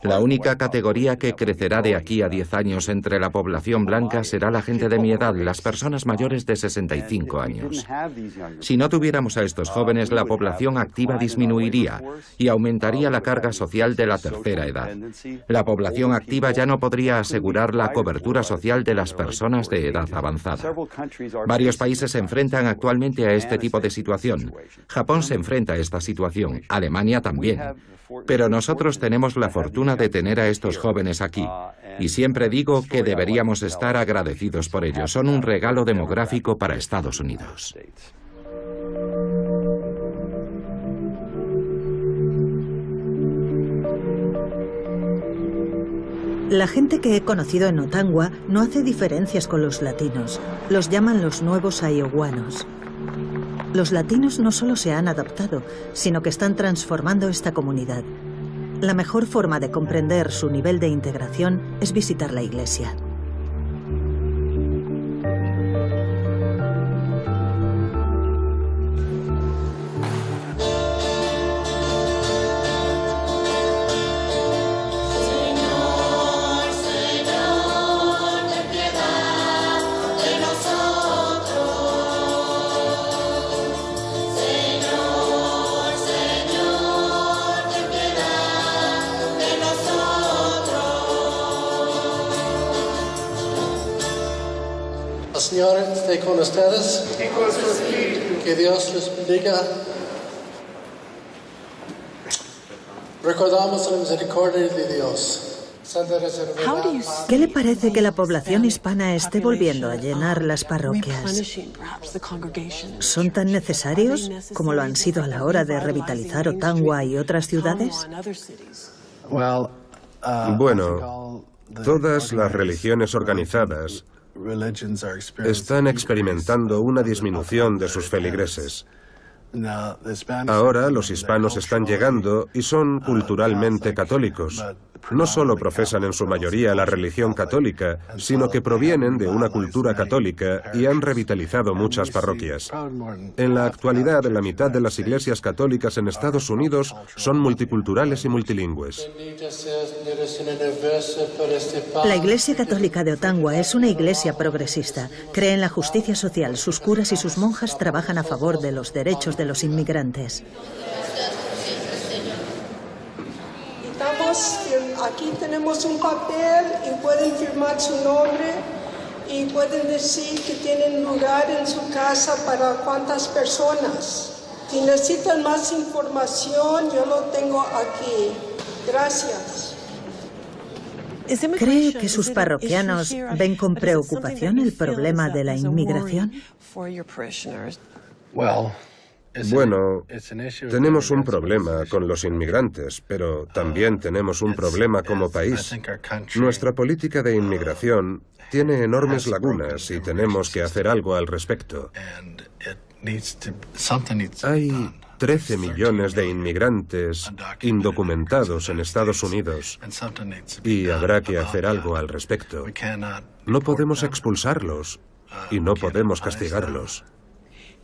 [SPEAKER 4] La única categoría que crecerá de aquí a 10 años entre la población blanca será la gente de mi edad, las personas mayores de 65 años. Si no tuviéramos a estos jóvenes, la población activa disminuiría y aumentaría la carga social de la tercera edad. La población activa ya no podría asegurar la cobertura social de las personas de edad avanzada. Varios países se enfrentan actualmente a este tipo de situación. Japón se enfrenta a esta situación, Alemania también. Pero nosotros tenemos la fortuna de tener a estos jóvenes aquí. Y siempre digo que deberíamos estar agradecidos por ello. Son un regalo demográfico para Estados Unidos.
[SPEAKER 1] La gente que he conocido en Ottumwa no hace diferencias con los latinos. Los llaman los nuevos iowanos. Los latinos no solo se han adaptado, sino que están transformando esta comunidad. La mejor forma de comprender su nivel de integración es visitar la iglesia.
[SPEAKER 13] Señor, esté con ustedes. Que Dios les bendiga. Recordamos la misericordia de Dios.
[SPEAKER 1] ¿Qué le parece que la población hispana esté volviendo a llenar las parroquias? ¿Son tan necesarios como lo han sido a la hora de revitalizar Ottumwa y otras ciudades?
[SPEAKER 2] Bueno, todas las religiones organizadas están experimentando una disminución de sus feligreses. Ahora los hispanos están llegando y son culturalmente católicos, no solo profesan en su mayoría la religión católica, sino que provienen de una cultura católica y han revitalizado muchas parroquias. En la actualidad, la mitad de las iglesias católicas en Estados Unidos son multiculturales y multilingües.
[SPEAKER 1] La Iglesia Católica de Ottumwa es una iglesia progresista. Cree en la justicia social. Sus curas y sus monjas trabajan a favor de los derechos de los inmigrantes.
[SPEAKER 9] Aquí tenemos un papel y pueden firmar su nombre y pueden decir que tienen lugar en su casa para cuántas personas. Si necesitan más información, yo lo tengo aquí. Gracias.
[SPEAKER 1] ¿Cree que sus parroquianos ven con preocupación el problema de la inmigración?
[SPEAKER 2] Bueno, tenemos un problema con los inmigrantes, pero también tenemos un problema como país. Nuestra política de inmigración tiene enormes lagunas y tenemos que hacer algo al respecto. Hay 13 millones de inmigrantes indocumentados en Estados Unidos y habrá que hacer algo al respecto. No podemos expulsarlos y no podemos castigarlos.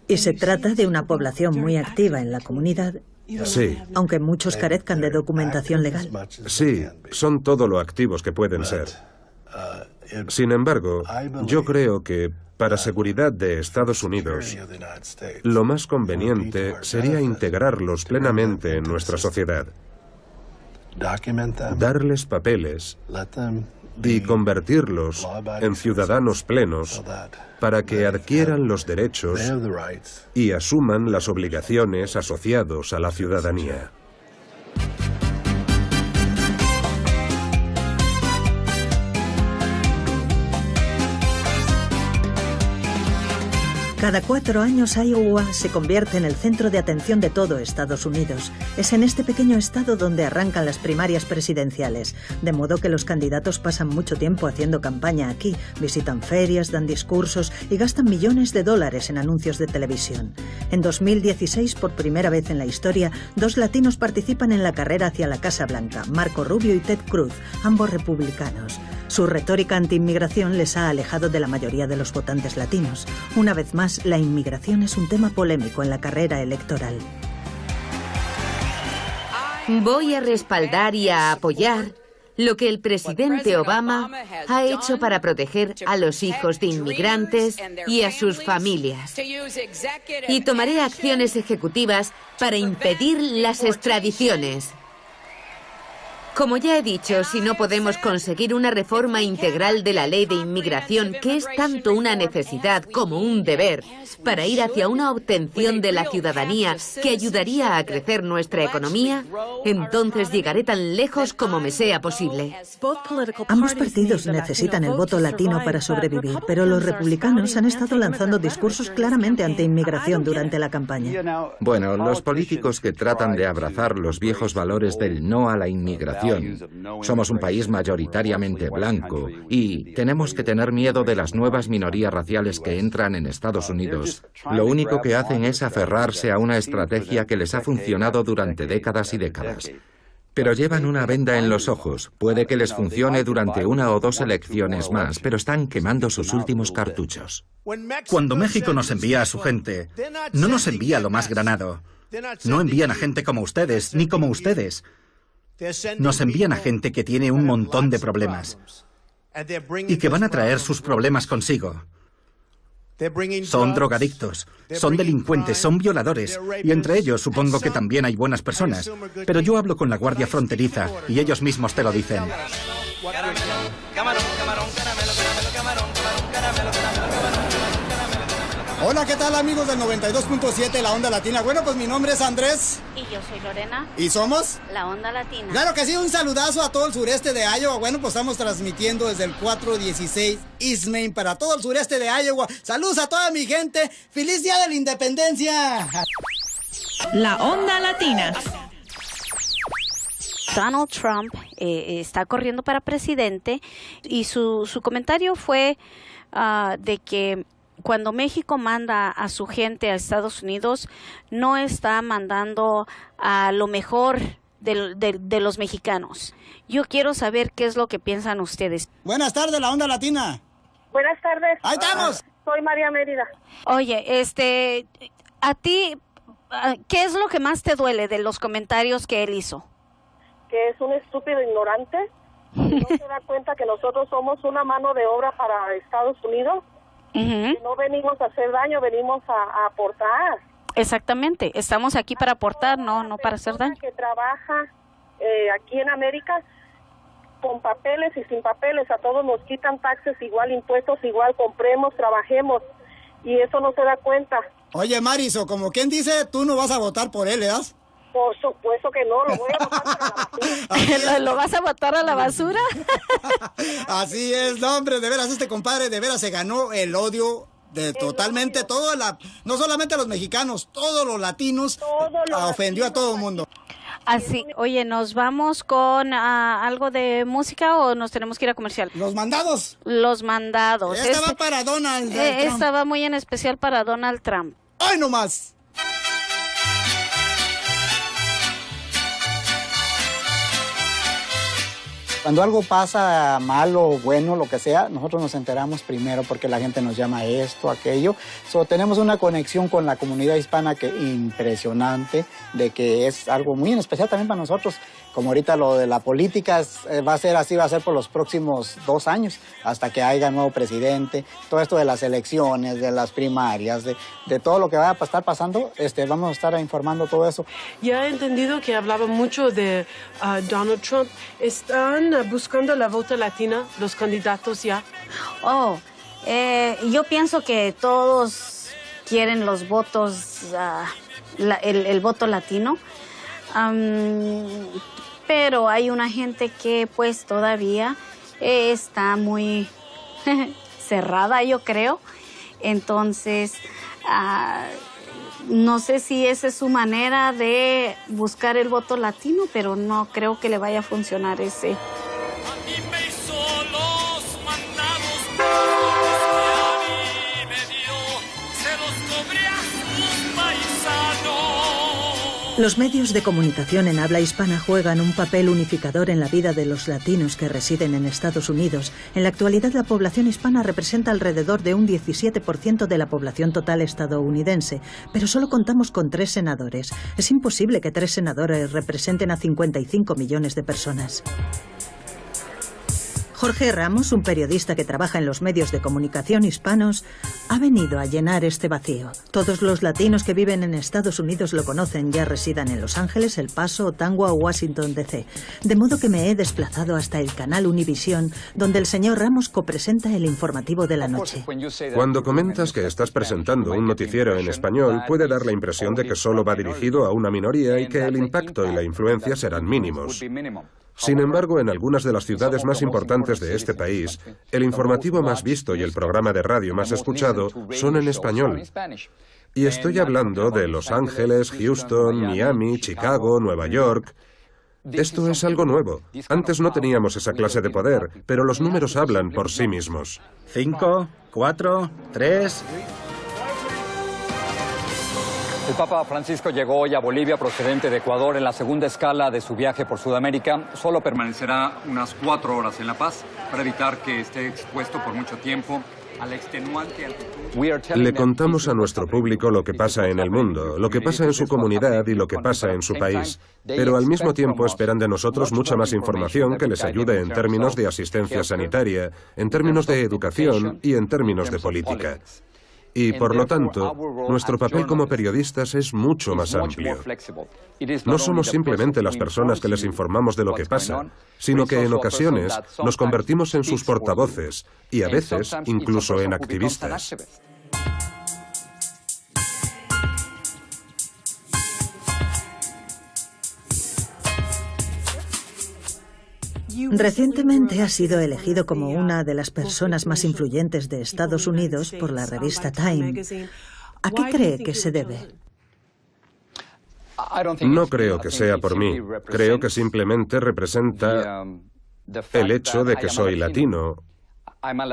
[SPEAKER 1] Y se trata de una población muy activa en la comunidad,
[SPEAKER 2] sí,
[SPEAKER 1] aunque muchos carezcan de documentación legal.
[SPEAKER 2] Sí, son todo lo activos que pueden ser. Sin embargo, yo creo que para seguridad de Estados Unidos, lo más conveniente sería integrarlos plenamente en nuestra sociedad, darles papeles y convertirlos en ciudadanos plenos para que adquieran los derechos y asuman las obligaciones asociados a la ciudadanía.
[SPEAKER 1] Cada 4 años Iowa se convierte en el centro de atención de todo Estados Unidos. Es en este pequeño estado donde arrancan las primarias presidenciales, de modo que los candidatos pasan mucho tiempo haciendo campaña aquí, visitan ferias, dan discursos y gastan millones de dólares en anuncios de televisión. En 2016, por primera vez en la historia, 2 latinos participan en la carrera hacia la Casa Blanca, Marco Rubio y Ted Cruz, ambos republicanos. Su retórica anti-inmigración les ha alejado de la mayoría de los votantes latinos. Una vez más, la inmigración es un tema polémico en la carrera electoral.
[SPEAKER 5] Voy a respaldar y a apoyar lo que el presidente Obama ha hecho para proteger a los hijos de inmigrantes y a sus familias. Y tomaré acciones ejecutivas para impedir las extradiciones. Como ya he dicho, si no podemos conseguir una reforma integral de la ley de inmigración, que es tanto una necesidad como un deber, para ir hacia una obtención de la ciudadanía que ayudaría a crecer nuestra economía, entonces llegaré tan lejos como me sea posible.
[SPEAKER 1] Ambos partidos necesitan el voto latino para sobrevivir, pero los republicanos han estado lanzando discursos claramente anti-inmigración durante la campaña.
[SPEAKER 4] Bueno, los políticos que tratan de abrazar los viejos valores del no a la inmigración. Somos un país mayoritariamente blanco y tenemos que tener miedo de las nuevas minorías raciales que entran en Estados Unidos. Lo único que hacen es aferrarse a una estrategia que les ha funcionado durante décadas y décadas. Pero llevan una venda en los ojos. Puede que les funcione durante 1 o 2 elecciones más, pero están quemando sus últimos cartuchos.
[SPEAKER 7] Cuando México nos envía a su gente, no nos envía lo más granado. No envían a gente como ustedes, ni como ustedes. Nos envían a gente que tiene un montón de problemas y que van a traer sus problemas consigo. Son drogadictos, son delincuentes, son violadores, y entre ellos supongo que también hay buenas personas. Pero yo hablo con la Guardia Fronteriza y ellos mismos te lo dicen.
[SPEAKER 14] Hola, ¿qué tal, amigos del 92.7 La Onda Latina? Bueno, pues mi nombre es Andrés.
[SPEAKER 15] Y yo soy Lorena.
[SPEAKER 14] ¿Y somos?
[SPEAKER 15] La Onda Latina.
[SPEAKER 14] Claro que sí, un saludazo a todo el sureste de Iowa. Bueno, pues estamos transmitiendo desde el 416 East Main para todo el sureste de Iowa. Saludos a toda mi gente. ¡Feliz Día de la Independencia!
[SPEAKER 16] La Onda Latina.
[SPEAKER 15] Donald Trump está corriendo para presidente y su comentario fue de que cuando México manda a su gente a Estados Unidos, no está mandando a lo mejor de los mexicanos. Yo quiero saber qué es lo que piensan ustedes.
[SPEAKER 14] Buenas tardes, la Onda Latina.
[SPEAKER 17] Buenas tardes.
[SPEAKER 14] ¡Ahí estamos!
[SPEAKER 17] Soy María Mérida.
[SPEAKER 15] Oye, a ti, ¿qué es lo que más te duele de los comentarios que él hizo?
[SPEAKER 17] Que es un estúpido ignorante. No se da cuenta que nosotros somos una mano de obra para Estados Unidos. Que no venimos a hacer daño, venimos a aportar.
[SPEAKER 15] Exactamente, estamos aquí para aportar, no para hacer daño.
[SPEAKER 17] Que trabaja aquí en América con papeles y sin papeles, a todos nos quitan taxes igual, impuestos igual, compremos, trabajemos, y eso no se da cuenta.
[SPEAKER 14] Oye, Mariso, como quien dice, tú no vas a votar por él, ¿verdad?
[SPEAKER 17] Por supuesto que no, lo voy a votar a la basura.
[SPEAKER 15] ¿Lo vas a botar a la basura?
[SPEAKER 14] Así es, no, hombre, de veras, este compadre de veras se ganó el odio de totalmente todo, no solamente a los mexicanos, todos los latinos, ofendió a todo el mundo.
[SPEAKER 15] Así, oye, ¿nos vamos con algo de música o nos tenemos que ir a comercial?
[SPEAKER 14] Los mandados.
[SPEAKER 15] Los mandados.
[SPEAKER 14] Esta va para Donald Trump.
[SPEAKER 15] Esta va muy en especial para Donald Trump.
[SPEAKER 14] ¡Ay, no más! Cuando algo pasa malo, bueno, lo que sea, nosotros nos enteramos primero porque la gente nos llama esto, aquello. Tenemos una conexión con la comunidad hispana que impresionante, de que es algo muy en especial también para nosotros. Como ahorita lo de la política va a ser así, va a ser por los próximos 2 años, hasta que haya nuevo presidente. Todo esto de las elecciones, de las primarias, de todo lo que va a estar pasando, vamos a estar informando todo eso.
[SPEAKER 12] Ya he entendido que hablaba mucho de Donald Trump. ¿Están buscando la vota latina, los candidatos ya?
[SPEAKER 15] Yo pienso que todos quieren los votos, el voto latino. Pero hay una gente que pues todavía está muy cerrada, yo creo. Entonces, no sé si esa es su manera de buscar el voto latino, pero no creo que le vaya a funcionar ese.
[SPEAKER 1] Los medios de comunicación en habla hispana juegan un papel unificador en la vida de los latinos que residen en Estados Unidos. En la actualidad, la población hispana representa alrededor de un 17% de la población total estadounidense, pero solo contamos con 3 senadores. Es imposible que 3 senadores representen a 55 millones de personas. Jorge Ramos, un periodista que trabaja en los medios de comunicación hispanos, ha venido a llenar este vacío. Todos los latinos que viven en Estados Unidos lo conocen, ya residan en Los Ángeles, El Paso, Ottawa o Washington, D.C. De modo que me he desplazado hasta el canal Univisión, donde el señor Ramos copresenta el informativo de la noche.
[SPEAKER 2] Cuando comentas que estás presentando un noticiero en español, puede dar la impresión de que solo va dirigido a una minoría y que el impacto y la influencia serán mínimos. Sin embargo, en algunas de las ciudades más importantes de este país, el informativo más visto y el programa de radio más escuchado son en español. Y estoy hablando de Los Ángeles, Houston, Miami, Chicago, Nueva York. Esto es algo nuevo. Antes no teníamos esa clase de poder, pero los números hablan por sí mismos.
[SPEAKER 7] 5, 4, 3...
[SPEAKER 18] El Papa Francisco llegó hoy a Bolivia procedente de Ecuador en la segunda escala de su viaje por Sudamérica. Solo permanecerá unas 4 horas en La Paz para evitar que esté expuesto por mucho tiempo a la extenuante altitud.
[SPEAKER 2] Le contamos a nuestro público lo que pasa en el mundo, lo que pasa en su comunidad y lo que pasa en su país. Pero al mismo tiempo esperan de nosotros mucha más información que les ayude en términos de asistencia sanitaria, en términos de educación y en términos de política. Y, por lo tanto, nuestro papel como periodistas es mucho más amplio. No somos simplemente las personas que les informamos de lo que pasa, sino que en ocasiones nos convertimos en sus portavoces y a veces incluso en activistas.
[SPEAKER 1] Recientemente ha sido elegido como una de las personas más influyentes de Estados Unidos por la revista Time. ¿A qué cree que se debe?
[SPEAKER 2] No creo que sea por mí. Creo que simplemente representa el hecho de que soy latino.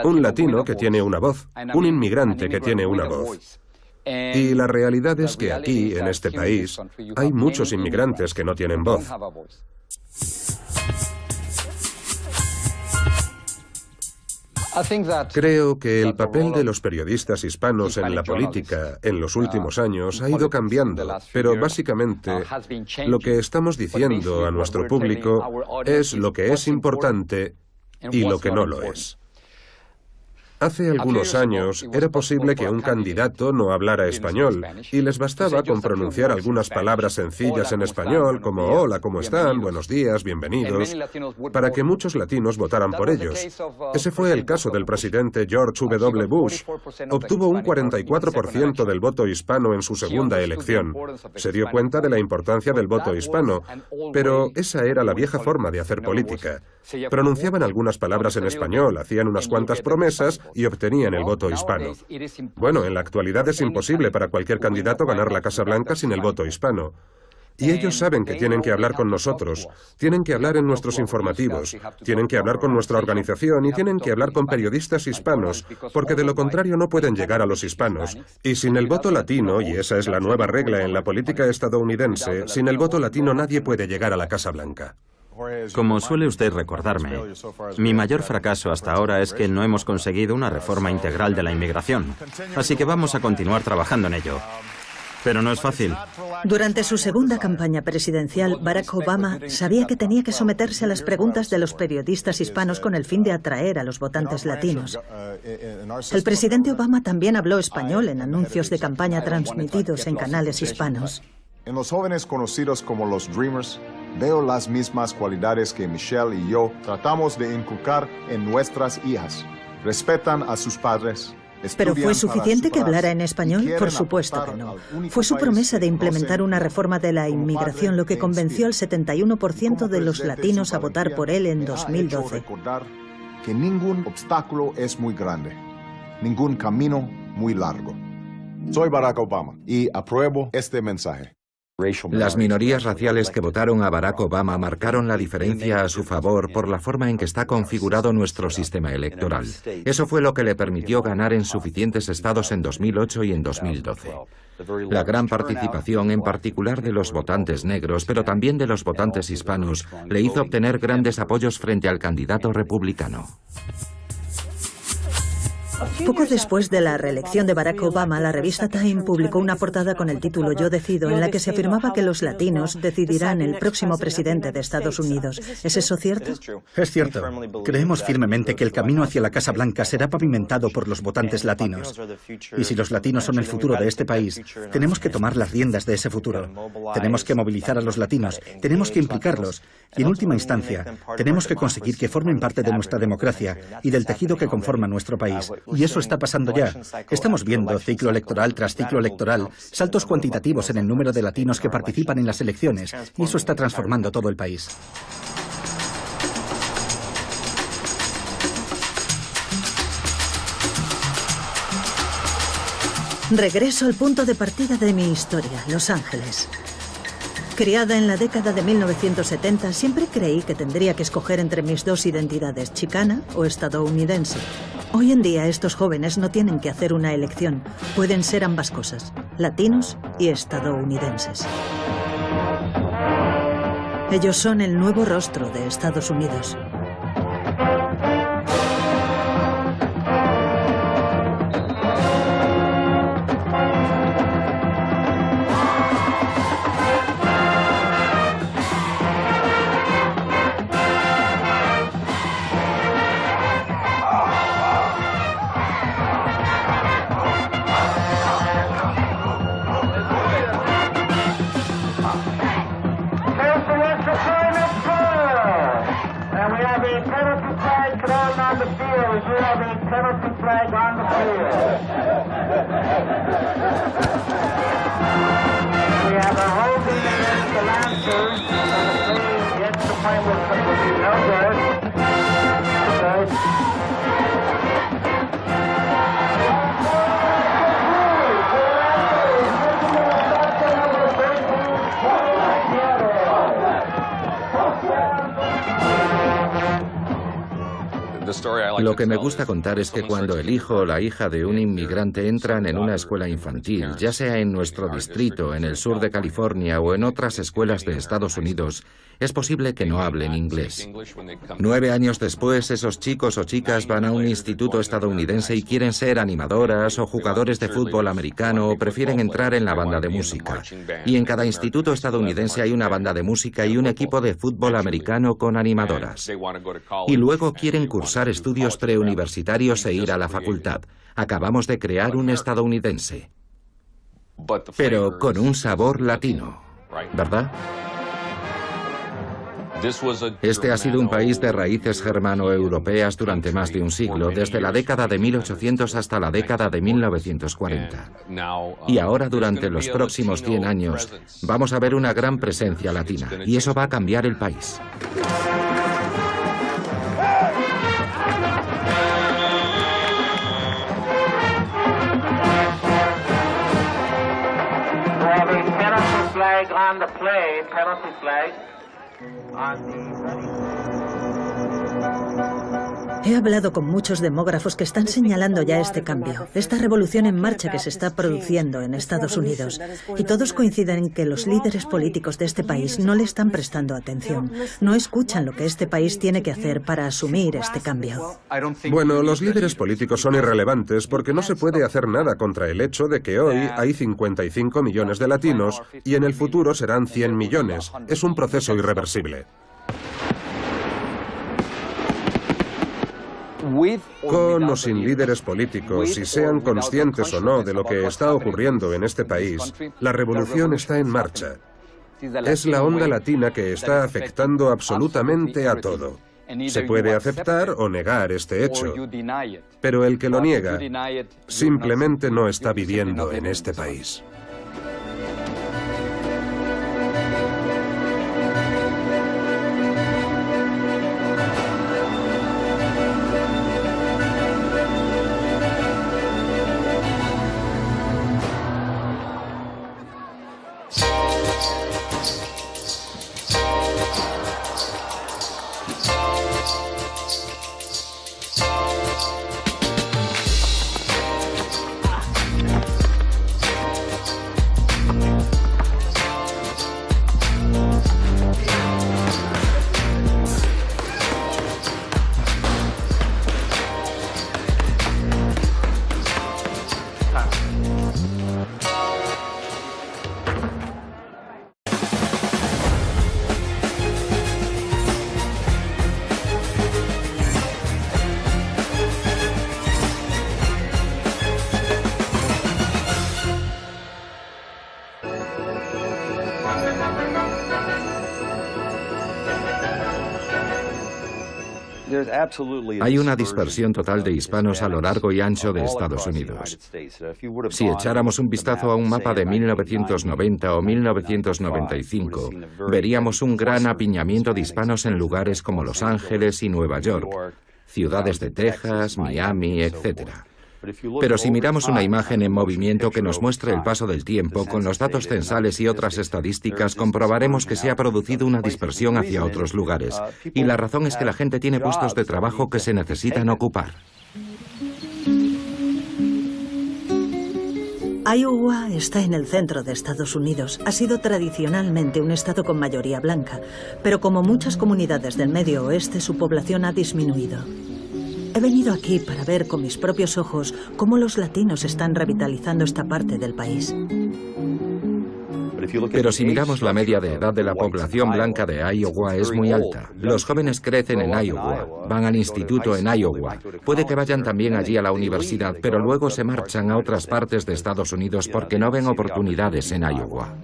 [SPEAKER 2] Un latino que tiene una voz. Un inmigrante que tiene una voz. Y la realidad es que aquí, en este país, hay muchos inmigrantes que no tienen voz. Creo que el papel de los periodistas hispanos en la política en los últimos años ha ido cambiando, pero básicamente lo que estamos diciendo a nuestro público es lo que es importante y lo que no lo es. Hace algunos años era posible que un candidato no hablara español y les bastaba con pronunciar algunas palabras sencillas en español como hola, ¿cómo están? Buenos días, bienvenidos, para que muchos latinos votaran por ellos. Ese fue el caso del presidente George W. Bush. Obtuvo un 44% del voto hispano en su segunda elección. Se dio cuenta de la importancia del voto hispano, pero esa era la vieja forma de hacer política. Pronunciaban algunas palabras en español, hacían unas cuantas promesas y obtenían el voto hispano. Bueno, en la actualidad es imposible para cualquier candidato ganar la Casa Blanca sin el voto hispano. Y ellos saben que tienen que hablar con nosotros, tienen que hablar en nuestros informativos, tienen que hablar con nuestra organización y tienen que hablar con periodistas hispanos, porque de lo contrario no pueden llegar a los hispanos. Y sin el voto latino, y esa es la nueva regla en la política estadounidense, sin el voto latino nadie puede llegar a la Casa Blanca.
[SPEAKER 3] Como suele usted recordarme, mi mayor fracaso hasta ahora es que no hemos conseguido una reforma integral de la inmigración. Así que vamos a continuar trabajando en ello. Pero no es fácil.
[SPEAKER 1] Durante su segunda campaña presidencial, Barack Obama sabía que tenía que someterse a las preguntas de los periodistas hispanos con el fin de atraer a los votantes latinos. El presidente Obama también habló español en anuncios de campaña transmitidos en canales hispanos.
[SPEAKER 19] En los jóvenes conocidos como los Dreamers, veo las mismas cualidades que Michelle y yo tratamos de inculcar en nuestras hijas. Respetan a sus padres.
[SPEAKER 1] ¿Pero fue suficiente que hablara en español? Por supuesto que no. Fue su promesa de implementar una reforma de la inmigración lo que convenció al 71% de los latinos a votar por él en 2012.
[SPEAKER 19] Recordar que ningún obstáculo es muy grande, ningún camino muy largo. Soy Barack Obama y apruebo este mensaje.
[SPEAKER 4] Las minorías raciales que votaron a Barack Obama marcaron la diferencia a su favor por la forma en que está configurado nuestro sistema electoral. Eso fue lo que le permitió ganar en suficientes estados en 2008 y en 2012. La gran participación, en particular de los votantes negros, pero también de los votantes hispanos, le hizo obtener grandes apoyos frente al candidato republicano.
[SPEAKER 1] Poco después de la reelección de Barack Obama, la revista Time publicó una portada con el título Yo decido, en la que se afirmaba que los latinos decidirán el próximo presidente de Estados Unidos. ¿Es eso cierto?
[SPEAKER 7] Es cierto. Creemos firmemente que el camino hacia la Casa Blanca será pavimentado por los votantes latinos. Y si los latinos son el futuro de este país, tenemos que tomar las riendas de ese futuro. Tenemos que movilizar a los latinos, tenemos que implicarlos. Y en última instancia, tenemos que conseguir que formen parte de nuestra democracia y del tejido que conforma nuestro país. Y eso está pasando ya. Estamos viendo ciclo electoral tras ciclo electoral, saltos cuantitativos en el número de latinos que participan en las elecciones, y eso está transformando todo el país.
[SPEAKER 1] Regreso al punto de partida de mi historia, Los Ángeles. Criada en la década de 1970, siempre creí que tendría que escoger entre mis dos identidades, chicana o estadounidense. Hoy en día estos jóvenes no tienen que hacer una elección, pueden ser ambas cosas, latinos y estadounidenses. Ellos son el nuevo rostro de Estados Unidos.
[SPEAKER 4] Lo que me gusta contar es que cuando el hijo o la hija de un inmigrante entran en una escuela infantil, ya sea en nuestro distrito, en el sur de California o en otras escuelas de Estados Unidos, es posible que no hablen inglés. 9 años después, esos chicos o chicas van a un instituto estadounidense y quieren ser animadoras o jugadores de fútbol americano o prefieren entrar en la banda de música. Y en cada instituto estadounidense hay una banda de música y un equipo de fútbol americano con animadoras. Y luego quieren cursar estudios preuniversitarios e ir a la facultad. Acabamos de crear un estadounidense, pero con un sabor latino, ¿verdad? Este ha sido un país de raíces germano-europeas durante más de un siglo, desde la década de 1800 hasta la década de 1940. Y ahora, durante los próximos 100 años, vamos a ver una gran presencia latina, y eso va a cambiar el país.
[SPEAKER 1] He hablado con muchos demógrafos que están señalando ya este cambio, esta revolución en marcha que se está produciendo en Estados Unidos. Y todos coinciden en que los líderes políticos de este país no le están prestando atención. No escuchan lo que este país tiene que hacer para asumir este cambio.
[SPEAKER 2] Bueno, los líderes políticos son irrelevantes porque no se puede hacer nada contra el hecho de que hoy hay 55 millones de latinos y en el futuro serán 100 millones. Es un proceso irreversible. Con o sin líderes políticos, si sean conscientes o no de lo que está ocurriendo en este país, la revolución está en marcha. Es la onda latina que está afectando absolutamente a todo. Se puede aceptar o negar este hecho, pero el que lo niega simplemente no está viviendo en este país.
[SPEAKER 4] Hay una dispersión total de hispanos a lo largo y ancho de Estados Unidos. Si echáramos un vistazo a un mapa de 1990 o 1995, veríamos un gran apiñamiento de hispanos en lugares como Los Ángeles y Nueva York, ciudades de Texas, Miami, etc. Pero si miramos una imagen en movimiento que nos muestre el paso del tiempo, con los datos censales y otras estadísticas, comprobaremos que se ha producido una dispersión hacia otros lugares. Y la razón es que la gente tiene puestos de trabajo que se necesitan ocupar.
[SPEAKER 1] Iowa está en el centro de Estados Unidos. Ha sido tradicionalmente un estado con mayoría blanca, pero como muchas comunidades del Medio Oeste, su población ha disminuido. He venido aquí para ver con mis propios ojos cómo los latinos están revitalizando esta parte del país.
[SPEAKER 4] Pero si miramos la media de edad de la población blanca de Iowa es muy alta. Los jóvenes crecen en Iowa, van al instituto en Iowa, puede que vayan también allí a la universidad, pero luego se marchan a otras partes de Estados Unidos porque no ven oportunidades en Iowa.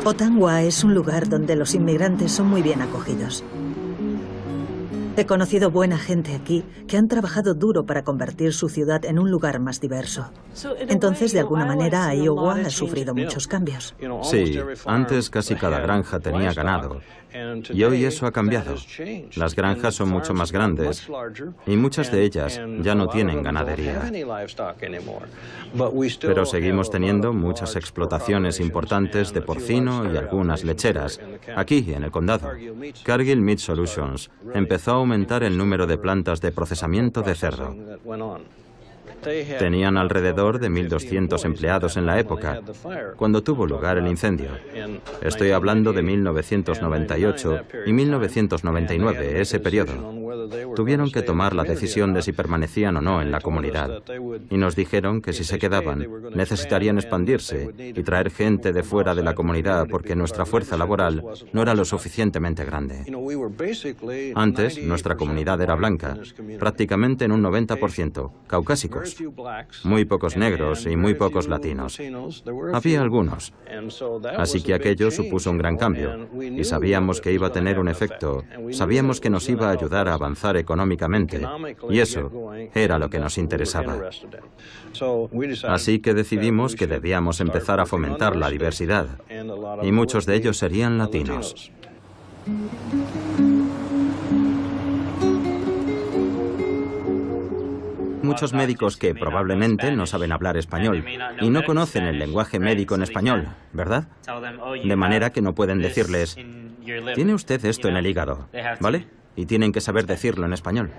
[SPEAKER 4] Ottumwa
[SPEAKER 1] es un lugar donde los inmigrantes son muy bien acogidos. He conocido buena gente aquí que han trabajado duro para convertir su ciudad en un lugar más diverso. Entonces, de alguna manera, Iowa ha sufrido muchos cambios.
[SPEAKER 3] Sí, antes casi cada granja tenía ganado. Y hoy eso ha cambiado. Las granjas son mucho más grandes y muchas de ellas ya no tienen ganadería. Pero seguimos teniendo muchas explotaciones importantes de porcino y algunas lecheras, aquí en el condado. Cargill Meat Solutions empezó a aumentar el número de plantas de procesamiento de cerdo. Tenían alrededor de 1.200 empleados en la época, cuando tuvo lugar el incendio. Estoy hablando de 1998 y 1999, ese periodo. Tuvieron que tomar la decisión de si permanecían o no en la comunidad. Y nos dijeron que si se quedaban, necesitarían expandirse y traer gente de fuera de la comunidad porque nuestra fuerza laboral no era lo suficientemente grande. Antes, nuestra comunidad era blanca, prácticamente en un 90%, caucásicos. Muy pocos negros y muy pocos latinos. Había algunos. Así que aquello supuso un gran cambio. Y sabíamos que iba a tener un efecto. Sabíamos que nos iba a ayudar a avanzar económicamente. Y eso era lo que nos interesaba. Así que decidimos que debíamos empezar a fomentar la diversidad. Y muchos de ellos serían latinos. Muchos médicos que probablemente no saben hablar español y no conocen el lenguaje médico en español, ¿verdad? De manera que no pueden decirles, tiene usted esto en el hígado, ¿vale? Y tienen que saber decirlo en español.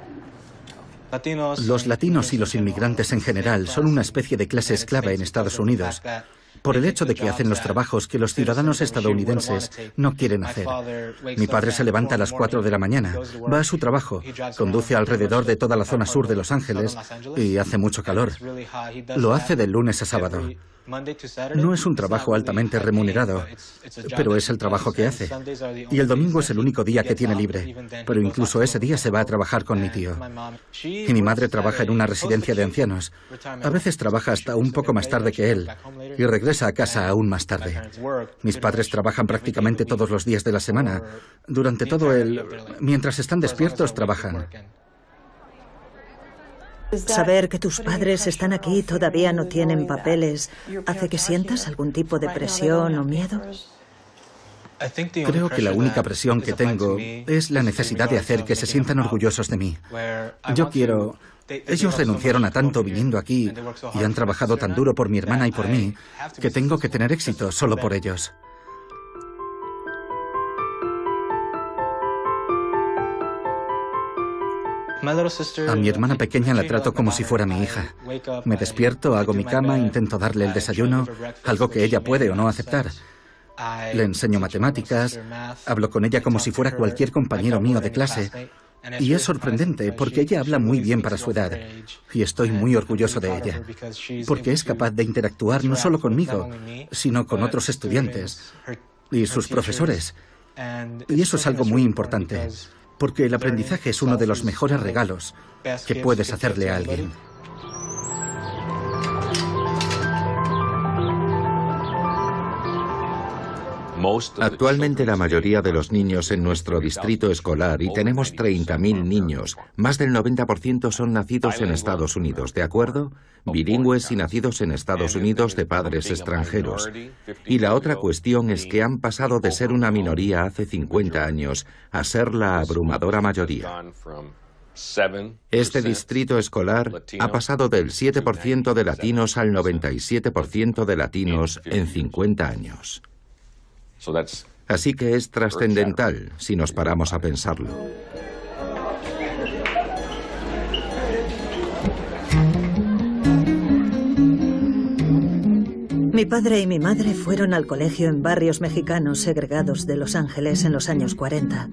[SPEAKER 7] Los latinos y los inmigrantes en general son una especie de clase esclava en Estados Unidos, por el hecho de que hacen los trabajos que los ciudadanos estadounidenses no quieren hacer. Mi padre se levanta a las 4 de la mañana, va a su trabajo, conduce alrededor de toda la zona sur de Los Ángeles y hace mucho calor. Lo hace de lunes a sábado. No es un trabajo altamente remunerado, pero es el trabajo que hace. Y el domingo es el único día que tiene libre, pero incluso ese día se va a trabajar con mi tío. Y mi madre trabaja en una residencia de ancianos. A veces trabaja hasta un poco más tarde que él y regresa a casa aún más tarde. Mis padres trabajan prácticamente todos los días de la semana. Durante todo mientras están despiertos, trabajan.
[SPEAKER 1] Saber que tus padres están aquí y todavía no tienen papeles, ¿hace que sientas algún tipo de presión o miedo?
[SPEAKER 7] Creo que la única presión que tengo es la necesidad de hacer que se sientan orgullosos de mí. Yo quiero... Ellos renunciaron a tanto viniendo aquí y han trabajado tan duro por mi hermana y por mí que tengo que tener éxito solo por ellos. A mi hermana pequeña la trato como si fuera mi hija. Me despierto, hago mi cama, intento darle el desayuno, algo que ella puede o no aceptar. Le enseño matemáticas, hablo con ella como si fuera cualquier compañero mío de clase. Y es sorprendente porque ella habla muy bien para su edad. Y estoy muy orgulloso de ella. Porque es capaz de interactuar no solo conmigo, sino con otros estudiantes y sus profesores. Y eso es algo muy importante. Porque el aprendizaje es uno de los mejores regalos que puedes hacerle a alguien.
[SPEAKER 4] Actualmente la mayoría de los niños en nuestro distrito escolar, y tenemos 30.000 niños, más del 90% son nacidos en Estados Unidos, ¿de acuerdo? Bilingües y nacidos en Estados Unidos de padres extranjeros. Y la otra cuestión es que han pasado de ser una minoría hace 50 años a ser la abrumadora mayoría. Este distrito escolar ha pasado del 7% de latinos al 97% de latinos en 50 años. Así que es trascendental si nos paramos a pensarlo.
[SPEAKER 1] Mi padre y mi madre fueron al colegio en barrios mexicanos segregados de Los Ángeles en los años 40.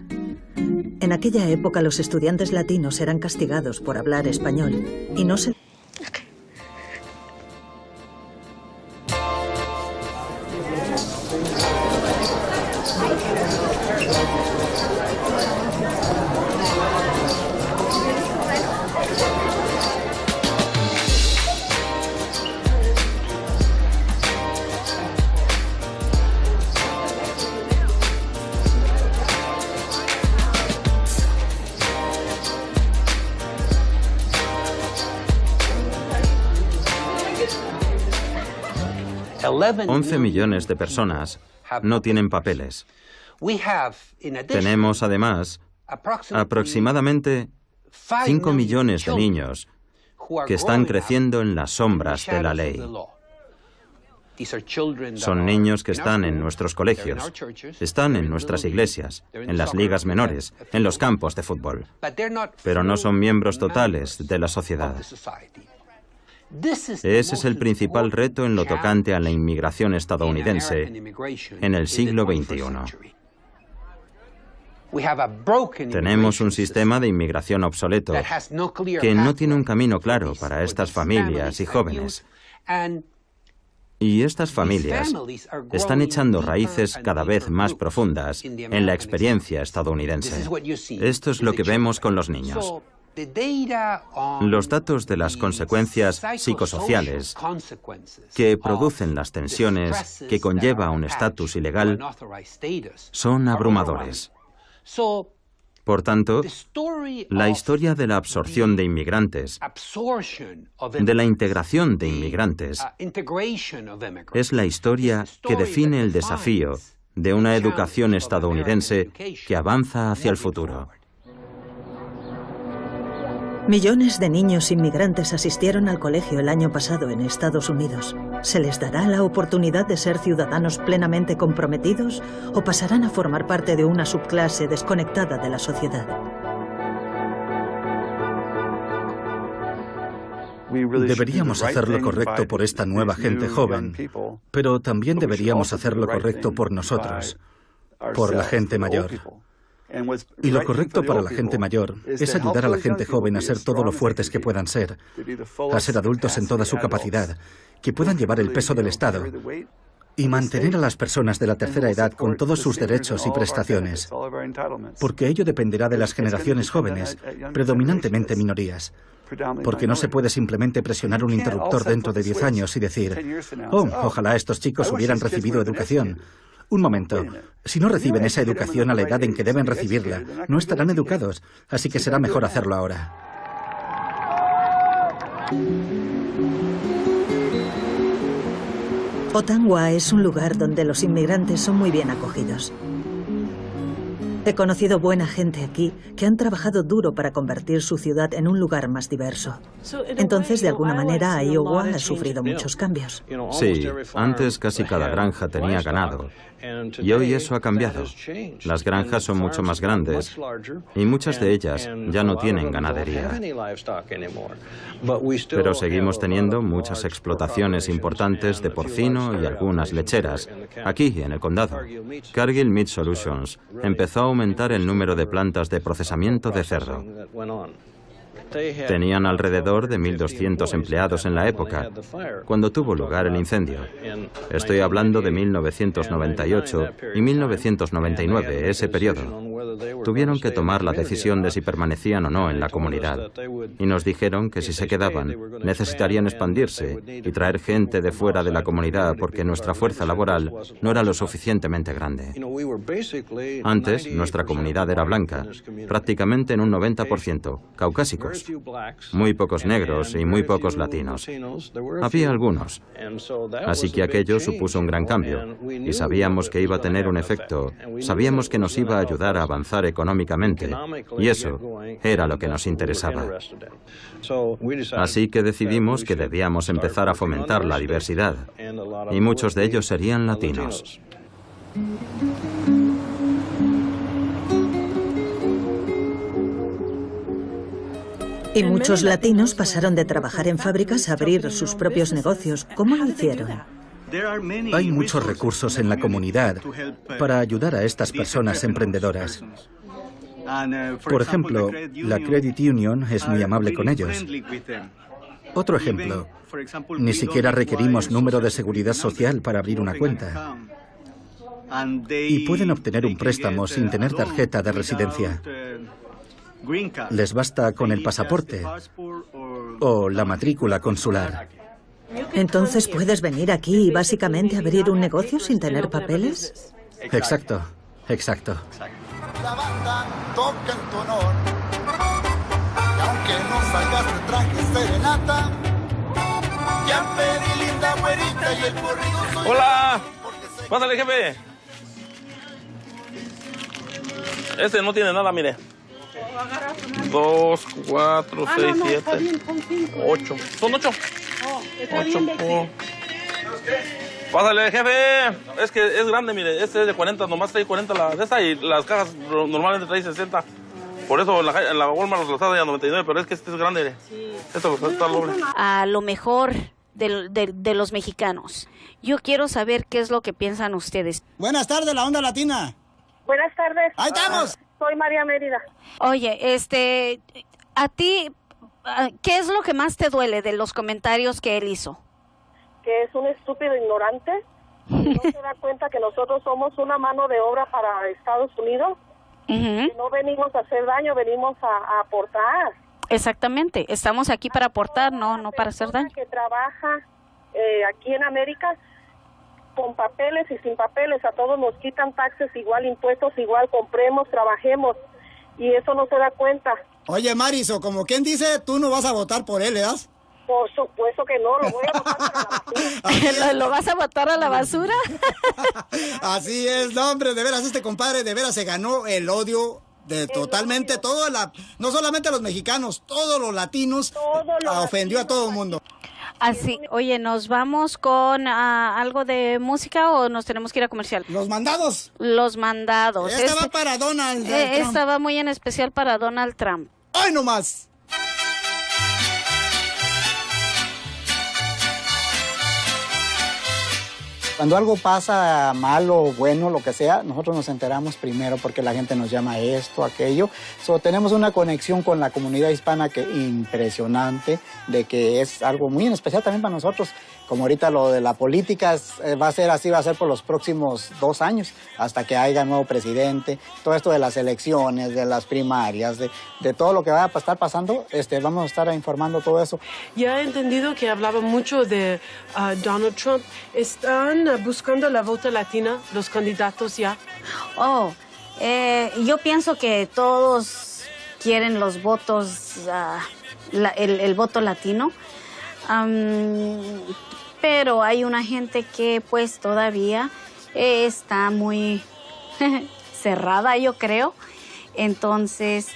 [SPEAKER 1] En aquella época los estudiantes latinos eran castigados por hablar español y no se...
[SPEAKER 3] 11 millones de personas no tienen papeles. Tenemos, además, aproximadamente 5 millones de niños que están creciendo en las sombras de la ley. Son niños que están en nuestros colegios, están en nuestras iglesias, en las ligas menores, en los campos de fútbol, pero no son miembros totales de la sociedad. Ese es el principal reto en lo tocante a la inmigración estadounidense en el siglo XXI. Tenemos un sistema de inmigración obsoleto que no tiene un camino claro para estas familias y jóvenes. Y estas familias están echando raíces cada vez más profundas en la experiencia estadounidense. Esto es lo que vemos con los niños. Los datos de las consecuencias psicosociales que producen las tensiones que conlleva un estatus ilegal son abrumadores. Por tanto, la historia de la absorción de inmigrantes, de la integración de inmigrantes, es la historia que define el desafío de una educación estadounidense que avanza hacia el futuro.
[SPEAKER 1] Millones de niños inmigrantes asistieron al colegio el año pasado en Estados Unidos. ¿Se les dará la oportunidad de ser ciudadanos plenamente comprometidos o pasarán a formar parte de una subclase desconectada de la sociedad?
[SPEAKER 7] Deberíamos hacer lo correcto por esta nueva gente joven, pero también deberíamos hacer lo correcto por nosotros, por la gente mayor. Y lo correcto para la gente mayor es ayudar a la gente joven a ser todo lo fuertes que puedan ser, a ser adultos en toda su capacidad, que puedan llevar el peso del Estado y mantener a las personas de la tercera edad con todos sus derechos y prestaciones, porque ello dependerá de las generaciones jóvenes, predominantemente minorías. Porque no se puede simplemente presionar un interruptor dentro de 10 años y decir, oh, ojalá estos chicos hubieran recibido educación. Un momento, si no reciben esa educación a la edad en que deben recibirla, no estarán educados, así que será mejor hacerlo ahora.
[SPEAKER 1] Ottumwa es un lugar donde los inmigrantes son muy bien acogidos. He conocido buena gente aquí que han trabajado duro para convertir su ciudad en un lugar más diverso. Entonces, de alguna manera, Iowa ha sufrido muchos cambios.
[SPEAKER 3] Sí, antes casi cada granja tenía ganado. Y hoy eso ha cambiado. Las granjas son mucho más grandes y muchas de ellas ya no tienen ganadería. Pero seguimos teniendo muchas explotaciones importantes de porcino y algunas lecheras, aquí en el condado. Cargill Meat Solutions empezó a aumentar el número de plantas de procesamiento de cerdo. Tenían alrededor de 1.200 empleados en la época, cuando tuvo lugar el incendio. Estoy hablando de 1998 y 1999, ese periodo. Tuvieron que tomar la decisión de si permanecían o no en la comunidad. Y nos dijeron que si se quedaban, necesitarían expandirse y traer gente de fuera de la comunidad porque nuestra fuerza laboral no era lo suficientemente grande. Antes, nuestra comunidad era blanca, prácticamente en un 90%, caucásicos. Muy pocos negros y muy pocos latinos. Había algunos. Así que aquello supuso un gran cambio. Y sabíamos que iba a tener un efecto. Sabíamos que nos iba a ayudar a avanzar económicamente. Y eso era lo que nos interesaba. Así que decidimos que debíamos empezar a fomentar la diversidad. Y muchos de ellos serían latinos.
[SPEAKER 1] Y muchos latinos pasaron de trabajar en fábricas a abrir sus propios negocios. ¿Cómo lo hicieron?
[SPEAKER 7] Hay muchos recursos en la comunidad para ayudar a estas personas emprendedoras. Por ejemplo, la Credit Union es muy amable con ellos. Otro ejemplo, ni siquiera requerimos número de seguridad social para abrir una cuenta. Y pueden obtener un préstamo sin tener tarjeta de residencia. Les basta con el pasaporte o la matrícula consular.
[SPEAKER 1] Entonces, ¿puedes venir aquí y básicamente abrir un negocio sin tener papeles?
[SPEAKER 7] Exacto, exacto.
[SPEAKER 10] La banda toca en tu honor. Y aunque no salgas de traje serenata, ya pedí linda güerita güerita y el corrido soy yo.
[SPEAKER 11] ¡Hola! Pásale, jefe. Este no tiene nada, mire. 2, 4, 6, 7, 8. ¿Son 8? 8. Pásale, jefe. Es que es grande, mire. Este es de 40, nomás trae 40 la de esta y las cajas normalmente trae 60. Por eso en la Walmart los está de 99, pero es que este es grande. Sí. Esto está doble.
[SPEAKER 15] A lo mejor de los mexicanos. Yo quiero saber qué es lo que piensan ustedes.
[SPEAKER 14] Buenas tardes, la Onda Latina.
[SPEAKER 17] Buenas tardes.
[SPEAKER 14] ¡Ahí estamos!
[SPEAKER 17] Soy María Mérida.
[SPEAKER 15] Oye, a ti, ¿qué es lo que más te duele de los comentarios que él hizo?
[SPEAKER 17] Que es un estúpido ignorante. No se da cuenta que nosotros somos una mano de obra para Estados Unidos. Que no venimos a hacer daño, venimos a aportar.
[SPEAKER 15] Exactamente, estamos aquí para aportar, no para hacer daño.
[SPEAKER 17] Que trabaja aquí en América con papeles y sin papeles, a todos nos quitan taxes igual, impuestos igual, compremos, trabajemos, y eso no se da cuenta.
[SPEAKER 14] Oye, Mariso, como quien dice, tú no vas a votar por él, ¿verdad?
[SPEAKER 17] Por supuesto que no, lo voy a votar para la basura.
[SPEAKER 15] ¿Lo vas a botar a la basura?
[SPEAKER 14] Así es, no, hombre, de veras, este compadre de veras se ganó el odio de totalmente todo, no solamente a los mexicanos, todos los latinos, ofendió a todo el mundo.
[SPEAKER 15] Así, oye, ¿nos vamos con algo de música o nos tenemos que ir a comercial?
[SPEAKER 14] Los mandados.
[SPEAKER 15] Los mandados.
[SPEAKER 14] Esta va para Donald Trump.
[SPEAKER 15] Esta va muy en especial para Donald Trump.
[SPEAKER 14] ¡Ay, no más! Cuando algo pasa mal o bueno, lo que sea, nosotros nos enteramos primero porque la gente nos llama esto, aquello. Tenemos una conexión con la comunidad hispana que impresionante, de que es algo muy en especial también para nosotros. Como ahorita lo de la política va a ser así, va a ser por los próximos 2 años, hasta que haya nuevo presidente. Todo esto de las elecciones, de las primarias, de todo lo que va a estar pasando, vamos a estar informando todo eso.
[SPEAKER 12] Ya he entendido que hablaba mucho de Donald Trump. ¿Están buscando la vota latina, los candidatos ya?
[SPEAKER 15] Yo pienso que todos quieren los votos, el voto latino. Pero hay una gente que pues todavía está muy cerrada, yo creo. Entonces,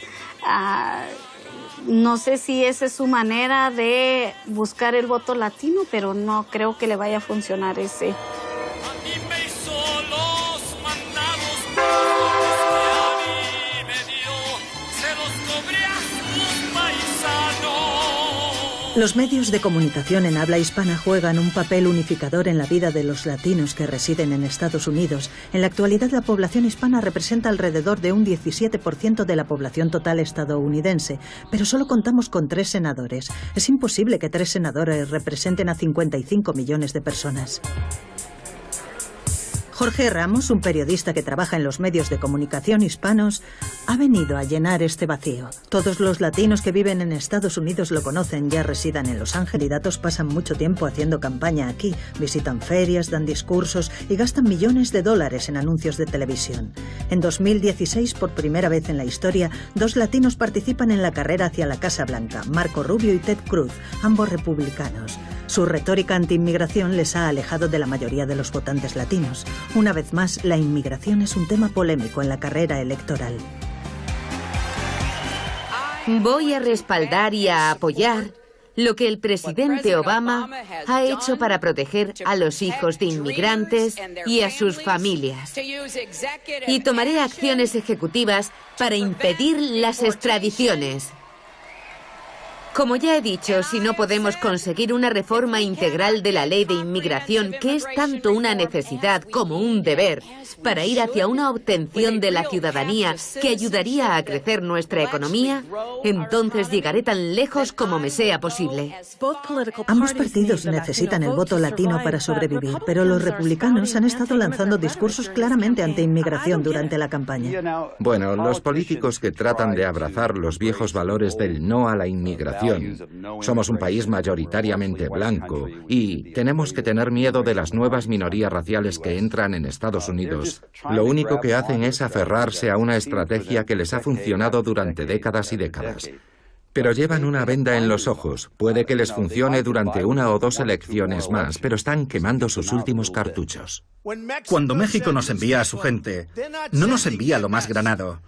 [SPEAKER 15] no sé si esa es su manera de buscar el voto latino, pero no creo que le vaya a funcionar ese.
[SPEAKER 1] Los medios de comunicación en habla hispana juegan un papel unificador en la vida de los latinos que residen en Estados Unidos. En la actualidad, la población hispana representa alrededor de un 17% de la población total estadounidense, pero solo contamos con 3 senadores. Es imposible que 3 senadores representen a 55 millones de personas. Jorge Ramos, un periodista que trabaja en los medios de comunicación hispanos, ha venido a llenar este vacío. Todos los latinos que viven en Estados Unidos lo conocen, ya residan en Los Ángeles. Los candidatos pasan mucho tiempo haciendo campaña aquí, visitan ferias, dan discursos y gastan millones de dólares en anuncios de televisión. En 2016, por primera vez en la historia, 2 latinos participan en la carrera hacia la Casa Blanca, Marco Rubio y Ted Cruz, ambos republicanos. Su retórica anti-inmigración les ha alejado de la mayoría de los votantes latinos. Una vez más, la inmigración es un tema polémico en la carrera electoral.
[SPEAKER 5] Voy a respaldar y a apoyar lo que el presidente Obama ha hecho para proteger a los hijos de inmigrantes y a sus familias. Y tomaré acciones ejecutivas para impedir las extradiciones. Como ya he dicho, si no podemos conseguir una reforma integral de la ley de inmigración, que es tanto una necesidad como un deber, para ir hacia una obtención de la ciudadanía que ayudaría a crecer nuestra economía, entonces llegaré tan lejos como me sea posible.
[SPEAKER 1] Ambos partidos necesitan el voto latino para sobrevivir, pero los republicanos han estado lanzando discursos claramente anti-inmigración durante la campaña.
[SPEAKER 4] Bueno, los políticos que tratan de abrazar los viejos valores del no a la inmigración. Somos un país mayoritariamente blanco y tenemos que tener miedo de las nuevas minorías raciales que entran en Estados Unidos. Lo único que hacen es aferrarse a una estrategia que les ha funcionado durante décadas y décadas. Pero llevan una venda en los ojos. Puede que les funcione durante 1 o 2 elecciones más, pero están quemando sus últimos cartuchos.
[SPEAKER 7] Cuando México nos envía a su gente, no nos envía lo más granado.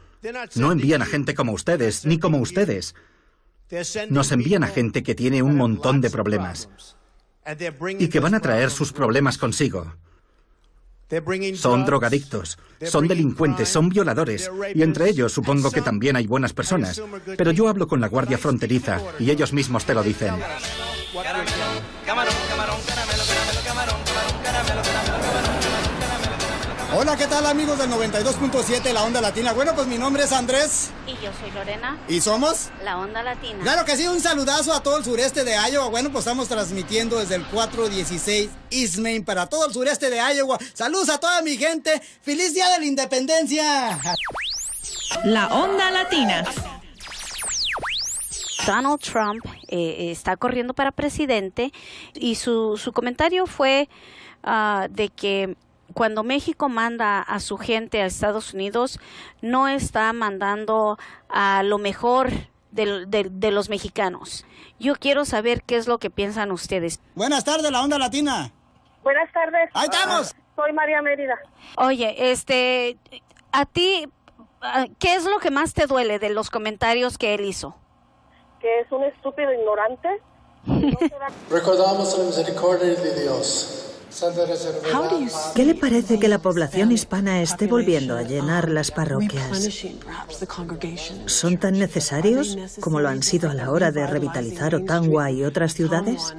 [SPEAKER 7] No envían a gente como ustedes, ni como ustedes. Nos envían a gente que tiene un montón de problemas y que van a traer sus problemas consigo. Son drogadictos, son delincuentes, son violadores, y entre ellos supongo que también hay buenas personas. Pero yo hablo con la Guardia Fronteriza y ellos mismos te lo dicen.
[SPEAKER 20] Hola, ¿qué tal, amigos del 92.7 La Onda Latina? Bueno, pues mi nombre es Andrés.
[SPEAKER 15] Y yo soy Lorena.
[SPEAKER 20] ¿Y somos?
[SPEAKER 15] La Onda Latina.
[SPEAKER 20] Claro que sí, un saludazo a todo el sureste de Iowa. Bueno, pues estamos transmitiendo desde el 416 East Main para todo el sureste de Iowa. Saludos a toda mi gente. ¡Feliz Día de la Independencia!
[SPEAKER 16] La Onda Latina.
[SPEAKER 15] Donald Trump está corriendo para presidente y su comentario fue de que cuando México manda a su gente a Estados Unidos, no está mandando a lo mejor de los mexicanos. Yo quiero saber qué es lo que piensan ustedes.
[SPEAKER 20] Buenas tardes, La Onda Latina.
[SPEAKER 17] Buenas tardes.
[SPEAKER 20] ¡Ahí estamos!
[SPEAKER 17] Soy María Mérida.
[SPEAKER 15] Oye, a ti, ¿qué es lo que más te duele de los comentarios que él hizo?
[SPEAKER 17] Que es un estúpido ignorante.
[SPEAKER 13] Recordamos la misericordia de Dios.
[SPEAKER 1] ¿Qué le parece que la población hispana esté volviendo a llenar las parroquias? ¿Son tan necesarios como lo han sido a la hora de revitalizar Ottumwa y otras ciudades?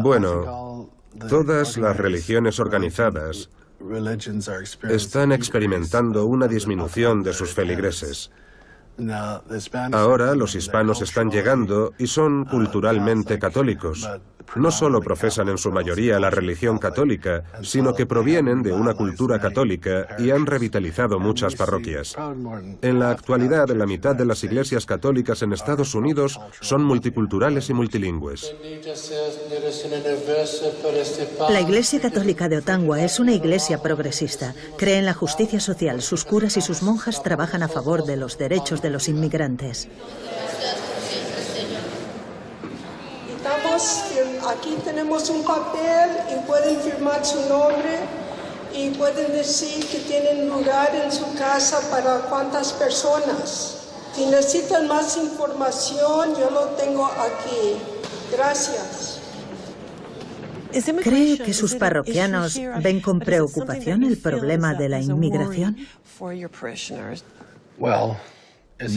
[SPEAKER 2] Bueno, todas las religiones organizadas están experimentando una disminución de sus feligreses. Ahora los hispanos están llegando y son culturalmente católicos. No solo profesan en su mayoría la religión católica, sino que provienen de una cultura católica y han revitalizado muchas parroquias. En la actualidad, la mitad de las iglesias católicas en Estados Unidos son multiculturales y multilingües.
[SPEAKER 1] La Iglesia Católica de Ottumwa es una iglesia progresista. Cree en la justicia social. Sus curas y sus monjas trabajan a favor de los derechos de los inmigrantes.
[SPEAKER 9] Aquí tenemos un papel y pueden firmar su nombre y pueden decir que tienen lugar en su casa para cuántas personas. Si necesitan más información, yo lo tengo aquí. Gracias.
[SPEAKER 1] ¿Cree que sus parroquianos ven con preocupación el problema de la inmigración?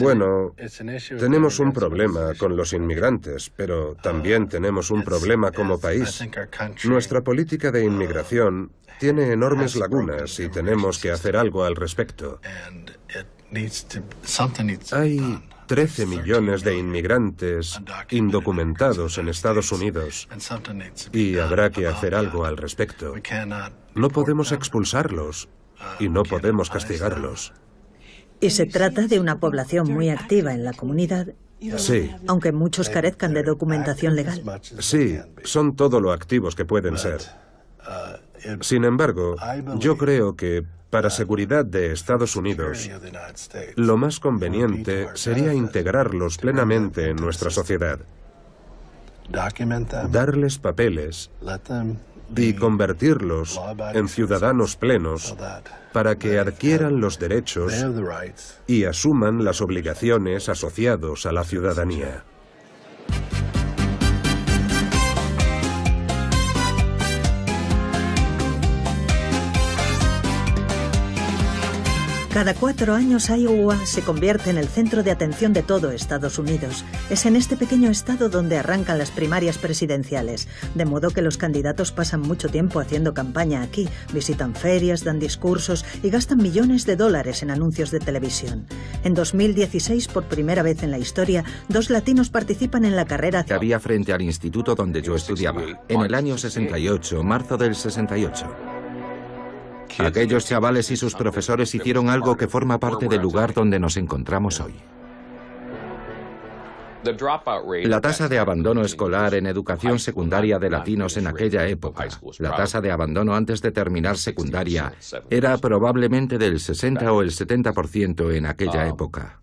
[SPEAKER 2] Bueno, tenemos un problema con los inmigrantes, pero también tenemos un problema como país. Nuestra política de inmigración tiene enormes lagunas y tenemos que hacer algo al respecto. Hay 13 millones de inmigrantes indocumentados en Estados Unidos y habrá que hacer algo al respecto. No podemos expulsarlos y no podemos castigarlos.
[SPEAKER 1] Y se trata de una población muy activa en la comunidad,
[SPEAKER 2] sí,
[SPEAKER 1] aunque muchos carezcan de documentación legal.
[SPEAKER 2] Sí, son todo lo activos que pueden ser. Sin embargo, yo creo que para seguridad de Estados Unidos, lo más conveniente sería integrarlos plenamente en nuestra sociedad, darles papeles y convertirlos en ciudadanos plenos para que adquieran los derechos y asuman las obligaciones asociados a la ciudadanía.
[SPEAKER 1] Cada 4 años Iowa se convierte en el centro de atención de todo Estados Unidos. Es en este pequeño estado donde arrancan las primarias presidenciales, de modo que los candidatos pasan mucho tiempo haciendo campaña aquí, visitan ferias, dan discursos y gastan millones de dólares en anuncios de televisión. En 2016, por primera vez en la historia, 2 latinos participan en la carrera
[SPEAKER 4] que había frente al instituto donde yo estudiaba, en el año 68, marzo del 68. Aquellos chavales y sus profesores hicieron algo que forma parte del lugar donde nos encontramos hoy. La tasa de abandono escolar en educación secundaria de latinos en aquella época, la tasa de abandono antes de terminar secundaria, era probablemente del 60 o el 70% en aquella época.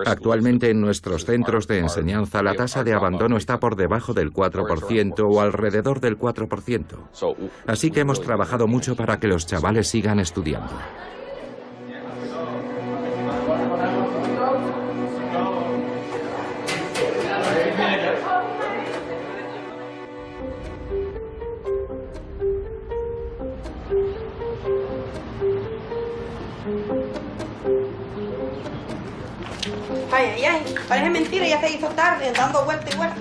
[SPEAKER 4] Actualmente en nuestros centros de enseñanza la tasa de abandono está por debajo del 4% o alrededor del 4%. Así que hemos trabajado mucho para que los chavales sigan estudiando.
[SPEAKER 21] Ay, parece mentira, ya se hizo tarde, dando vuelta y vuelta.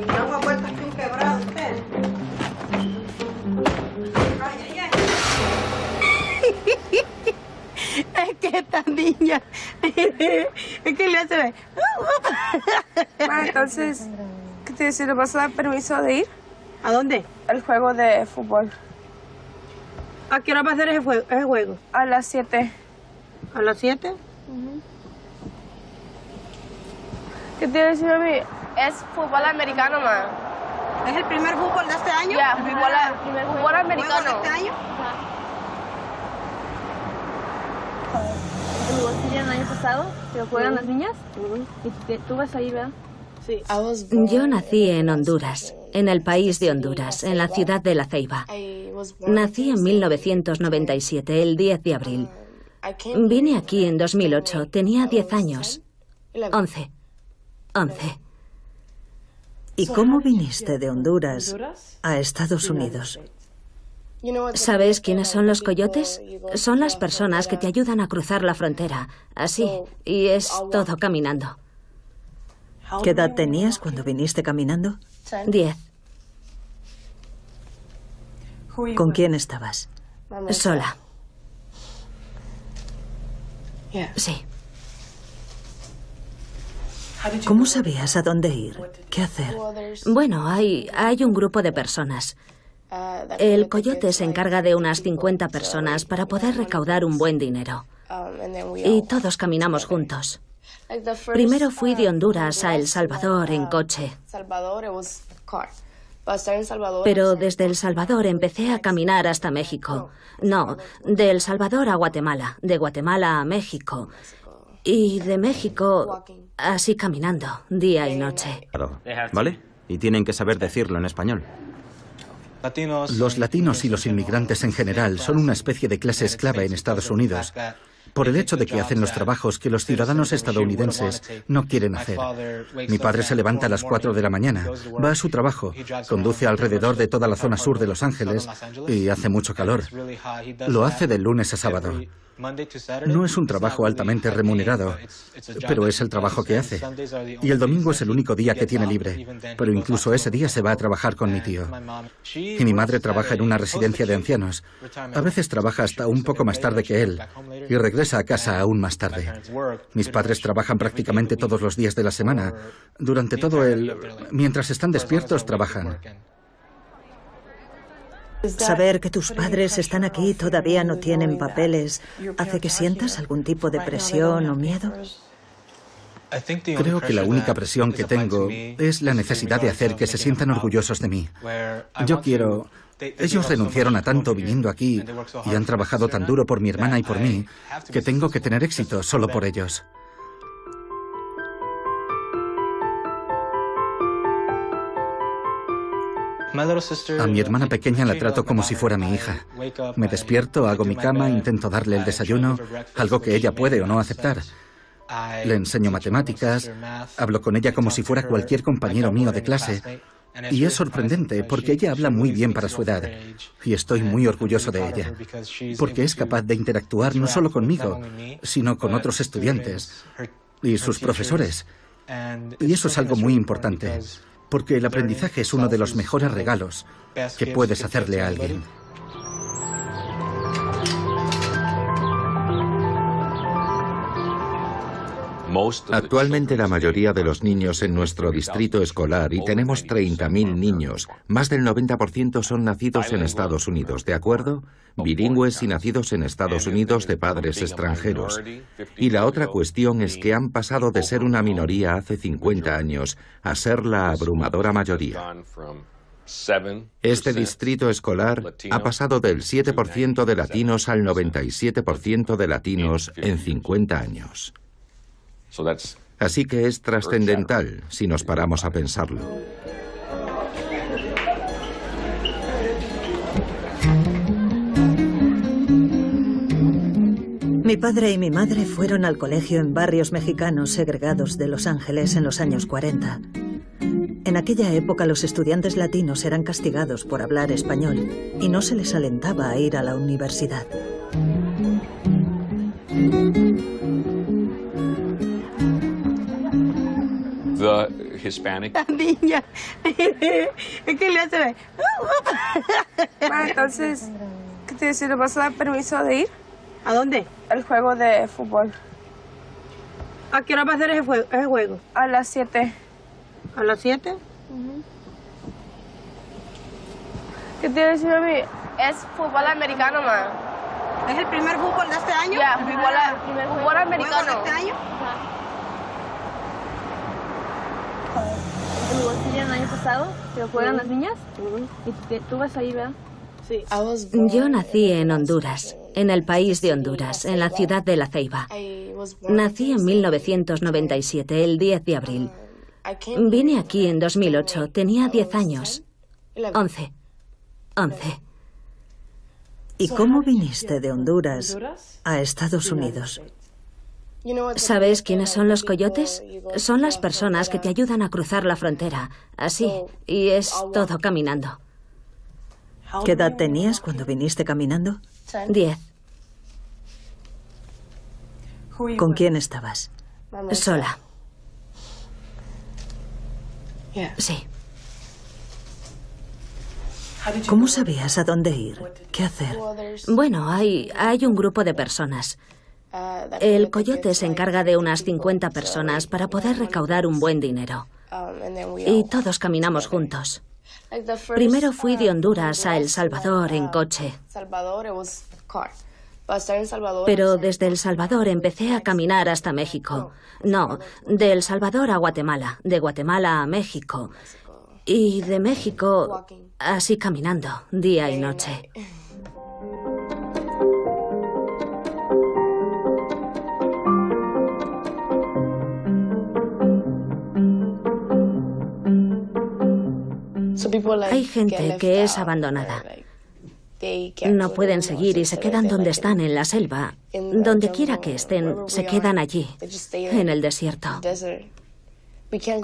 [SPEAKER 21] Damos vueltas que un quebrado usted.
[SPEAKER 22] Es que esta niña, es que le hace ver.
[SPEAKER 23] Bueno, entonces, ¿qué te dice? ¿Le vas a dar permiso de ir?
[SPEAKER 22] ¿A dónde?
[SPEAKER 23] Al juego de fútbol.
[SPEAKER 22] ¿A qué hora va a ser ese juego?
[SPEAKER 23] A las 7.
[SPEAKER 22] ¿A las 7?
[SPEAKER 23] ¿Qué te dice, mami? Es fútbol americano, ma.
[SPEAKER 22] ¿Es el primer fútbol de este año?
[SPEAKER 23] Ya, el primer fútbol americano.
[SPEAKER 22] ¿De este año?
[SPEAKER 23] ¿El año pasado? ¿Que juegan las niñas? ¿Y tú vas ahí, verdad?
[SPEAKER 22] Sí.
[SPEAKER 6] Yo nací en Honduras, en el país de Honduras, en la ciudad de La Ceiba. Nací en 1997, el 10 de abril. Vine aquí en 2008, tenía 10 años. 11.
[SPEAKER 1] ¿Y cómo viniste de Honduras a Estados Unidos?
[SPEAKER 6] ¿Sabes quiénes son los coyotes? Son las personas que te ayudan a cruzar la frontera, así, y es todo caminando.
[SPEAKER 1] ¿Qué edad tenías cuando viniste caminando?
[SPEAKER 6] 10.
[SPEAKER 1] ¿Con quién estabas?
[SPEAKER 6] Sola. Sí.
[SPEAKER 1] ¿Cómo sabías a dónde ir? ¿Qué hacer?
[SPEAKER 6] Bueno, hay un grupo de personas. El coyote se encarga de unas 50 personas para poder recaudar un buen dinero. Y todos caminamos juntos. Primero fui de Honduras a El Salvador en coche. Pero desde El Salvador empecé a caminar hasta México. No, de El Salvador a Guatemala, de Guatemala a México. Y de México, así caminando, día y noche.
[SPEAKER 3] Claro, ¿vale? Y tienen que saber decirlo en español.
[SPEAKER 7] Los latinos y los inmigrantes en general son una especie de clase esclava en Estados Unidos, por el hecho de que hacen los trabajos que los ciudadanos estadounidenses no quieren hacer. Mi padre se levanta a las 4 de la mañana, va a su trabajo, conduce alrededor de toda la zona sur de Los Ángeles y hace mucho calor. Lo hace de lunes a sábado. No es un trabajo altamente remunerado, pero es el trabajo que hace. Y el domingo es el único día que tiene libre, pero incluso ese día se va a trabajar con mi tío. Y mi madre trabaja en una residencia de ancianos. A veces trabaja hasta un poco más tarde que él y regresa a casa aún más tarde. Mis padres trabajan prácticamente todos los días de la semana. Durante todo mientras están despiertos, trabajan.
[SPEAKER 1] Saber que tus padres están aquí y todavía no tienen papeles, ¿hace que sientas algún tipo de presión o miedo?
[SPEAKER 7] Creo que la única presión que tengo es la necesidad de hacer que se sientan orgullosos de mí. Yo quiero... Ellos renunciaron a tanto viniendo aquí y han trabajado tan duro por mi hermana y por mí que tengo que tener éxito solo por ellos. A mi hermana pequeña la trato como si fuera mi hija. Me despierto, hago mi cama, intento darle el desayuno, algo que ella puede o no aceptar. Le enseño matemáticas, hablo con ella como si fuera cualquier compañero mío de clase. Y es sorprendente porque ella habla muy bien para su edad. Y estoy muy orgulloso de ella. Porque es capaz de interactuar no solo conmigo, sino con otros estudiantes y sus profesores. Y eso es algo muy importante. Porque el aprendizaje es uno de los mejores regalos que puedes hacerle a alguien.
[SPEAKER 4] Actualmente la mayoría de los niños en nuestro distrito escolar, y tenemos 30.000 niños, más del 90% son nacidos en Estados Unidos, ¿de acuerdo? Bilingües y nacidos en Estados Unidos de padres extranjeros. Y la otra cuestión es que han pasado de ser una minoría hace 50 años a ser la abrumadora mayoría. Este distrito escolar ha pasado del 7% de latinos al 97% de latinos en 50 años. Así que es trascendental si nos paramos a pensarlo.
[SPEAKER 1] Mi padre y mi madre fueron al colegio en barrios mexicanos segregados de Los Ángeles en los años 40. En aquella época los estudiantes latinos eran castigados por hablar español y no se les alentaba a ir a la universidad.
[SPEAKER 21] La niña. Es que le hace...
[SPEAKER 23] Bueno, entonces, ¿qué te dice? ¿Le vas a dar permiso de ir?
[SPEAKER 21] ¿A dónde?
[SPEAKER 23] Al juego de fútbol.
[SPEAKER 21] ¿A qué hora va a hacer ese juego?
[SPEAKER 23] A las 7.
[SPEAKER 21] ¿A las 7?
[SPEAKER 23] ¿Qué te dice, mami? Es fútbol americano, ma.
[SPEAKER 21] ¿Es el primer fútbol de este año?
[SPEAKER 23] Ya, fútbol americano.
[SPEAKER 21] ¿De este año?
[SPEAKER 23] ¿El año pasado? ¿Que juegan las niñas? ¿Y tú vas ahí, verdad?
[SPEAKER 21] Sí.
[SPEAKER 6] Yo nací en Honduras, en el país de Honduras, en la ciudad de La Ceiba. Nací en 1997, el 10 de abril. Vine aquí en 2008, tenía 10 años. 11.
[SPEAKER 1] ¿Y cómo viniste de Honduras a Estados Unidos?
[SPEAKER 6] ¿Sabes quiénes son los coyotes? Son las personas que te ayudan a cruzar la frontera, así, y es todo caminando.
[SPEAKER 1] ¿Qué edad tenías cuando viniste caminando?
[SPEAKER 6] 10.
[SPEAKER 1] ¿Con quién estabas?
[SPEAKER 6] Sola. Sí.
[SPEAKER 1] ¿Cómo sabías a dónde ir? ¿Qué hacer?
[SPEAKER 6] Bueno, hay un grupo de personas. El coyote se encarga de unas 50 personas para poder recaudar un buen dinero. Y todos caminamos juntos. Primero fui de Honduras a El Salvador en coche. Pero desde El Salvador empecé a caminar hasta México. No, de El Salvador a Guatemala, de Guatemala a México. Y de México, así caminando, día y noche. Hay gente que es abandonada. No pueden seguir y se quedan donde están, en la selva. Donde quiera que estén, se quedan allí, en el desierto.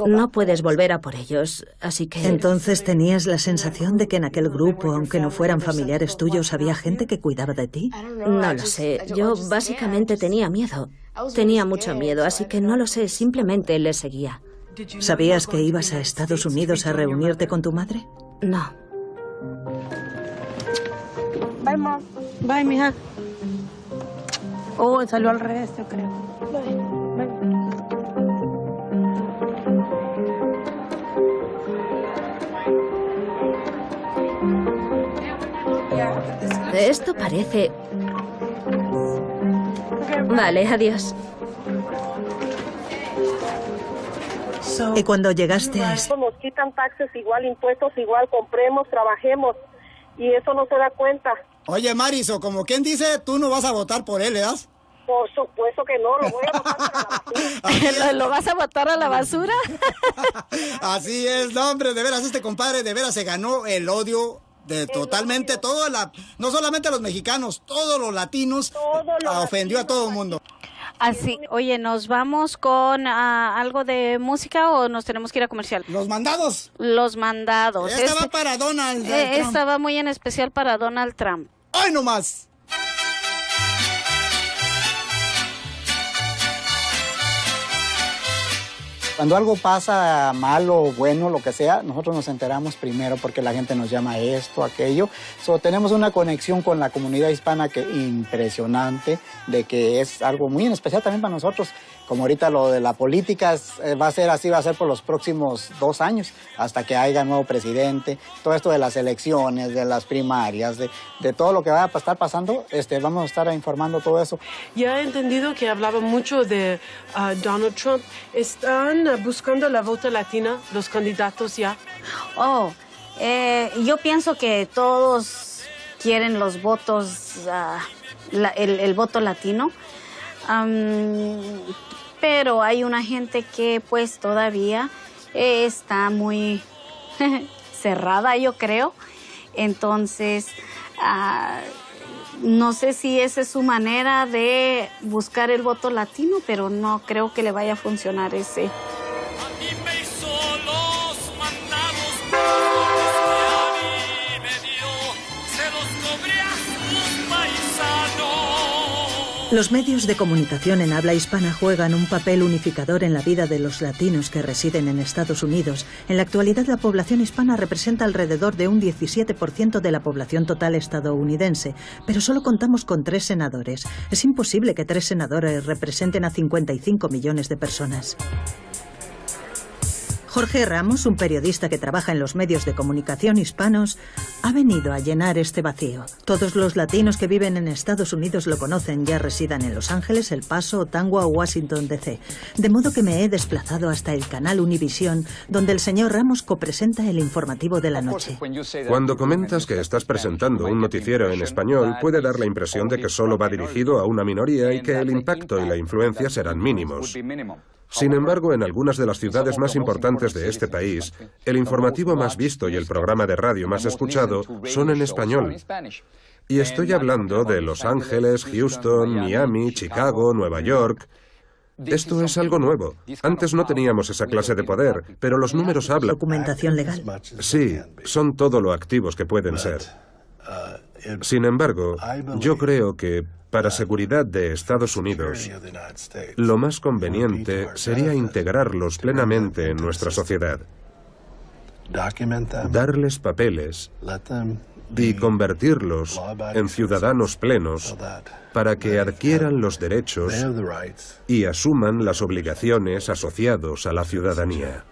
[SPEAKER 6] No puedes volver a por ellos, así que...
[SPEAKER 1] Entonces tenías la sensación de que en aquel grupo, aunque no fueran familiares tuyos, había gente que cuidaba de ti.
[SPEAKER 6] No lo sé. Yo básicamente tenía miedo. Tenía mucho miedo, así que no lo sé, simplemente les seguía.
[SPEAKER 1] ¿Sabías que ibas a Estados Unidos a reunirte con tu madre?
[SPEAKER 6] No.
[SPEAKER 21] Bye, Mom. Bye, mija. Oh, salió al revés, yo creo. Bye.
[SPEAKER 6] Esto parece... Vale, adiós.
[SPEAKER 1] Y cuando llegaste a...
[SPEAKER 17] Nos quitan taxes igual, impuestos igual, compremos, trabajemos, y eso no se da cuenta.
[SPEAKER 20] Oye, Mariso, como quien dice, tú no vas a votar por él, ¿verdad?
[SPEAKER 17] Por supuesto que no, lo voy a votar para la basura.
[SPEAKER 15] ¿Lo vas a botar a la basura?
[SPEAKER 20] Así es, no, hombre, de veras, este compadre de veras se ganó el odio de totalmente todo, no solamente a los mexicanos, todos los latinos, ofendió a todo el mundo.
[SPEAKER 15] Así, oye, ¿nos vamos con algo de música o nos tenemos que ir a comercial?
[SPEAKER 20] Los mandados.
[SPEAKER 15] Los mandados.
[SPEAKER 20] Esta va para Donald Trump.
[SPEAKER 15] Esta va muy en especial para Donald Trump.
[SPEAKER 20] ¡Ay, no más! Cuando algo pasa mal o bueno, lo que sea, nosotros nos enteramos primero porque la gente nos llama esto, aquello. Tenemos una conexión con la comunidad hispana que impresionante, de que es algo muy en especial también para nosotros.
[SPEAKER 14] Como ahorita lo de la política va a ser así, va a ser por los próximos 2 años, hasta que haya nuevo presidente. Todo esto de las elecciones, de las primarias, de todo lo que va a estar pasando, vamos a estar informando todo eso.
[SPEAKER 12] Ya he entendido que hablaba mucho de Donald Trump. ¿Están buscando la vota latina, los candidatos ya?
[SPEAKER 15] Yo pienso que todos quieren los votos, el voto latino. Pero hay una gente que pues todavía está muy cerrada, yo creo. Entonces, no sé si esa es su manera de buscar el voto latino, pero no creo que le vaya a funcionar ese.
[SPEAKER 1] Los medios de comunicación en habla hispana juegan un papel unificador en la vida de los latinos que residen en Estados Unidos. En la actualidad, la población hispana representa alrededor de un 17% de la población total estadounidense, pero solo contamos con 3 senadores. Es imposible que 3 senadores representen a 55 millones de personas. Jorge Ramos, un periodista que trabaja en los medios de comunicación hispanos, ha venido a llenar este vacío. Todos los latinos que viven en Estados Unidos lo conocen, ya residan en Los Ángeles, El Paso, Ottawa o Washington, D.C. De modo que me he desplazado hasta el canal Univisión, donde el señor Ramos copresenta el informativo de la noche.
[SPEAKER 2] Cuando comentas que estás presentando un noticiero en español, puede dar la impresión de que solo va dirigido a una minoría y que el impacto y la influencia serán mínimos. Sin embargo, en algunas de las ciudades más importantes de este país, el informativo más visto y el programa de radio más escuchado son en español. Y estoy hablando de Los Ángeles, Houston, Miami, Chicago, Nueva York. Esto es algo nuevo. Antes no teníamos esa clase de poder, pero los números hablan.
[SPEAKER 1] ¿Documentación legal?
[SPEAKER 2] Sí, son todo lo activos que pueden ser. Sin embargo, yo creo que para seguridad de Estados Unidos, lo más conveniente sería integrarlos plenamente en nuestra sociedad, darles papeles y convertirlos en ciudadanos plenos para que adquieran los derechos y asuman las obligaciones asociados a la ciudadanía.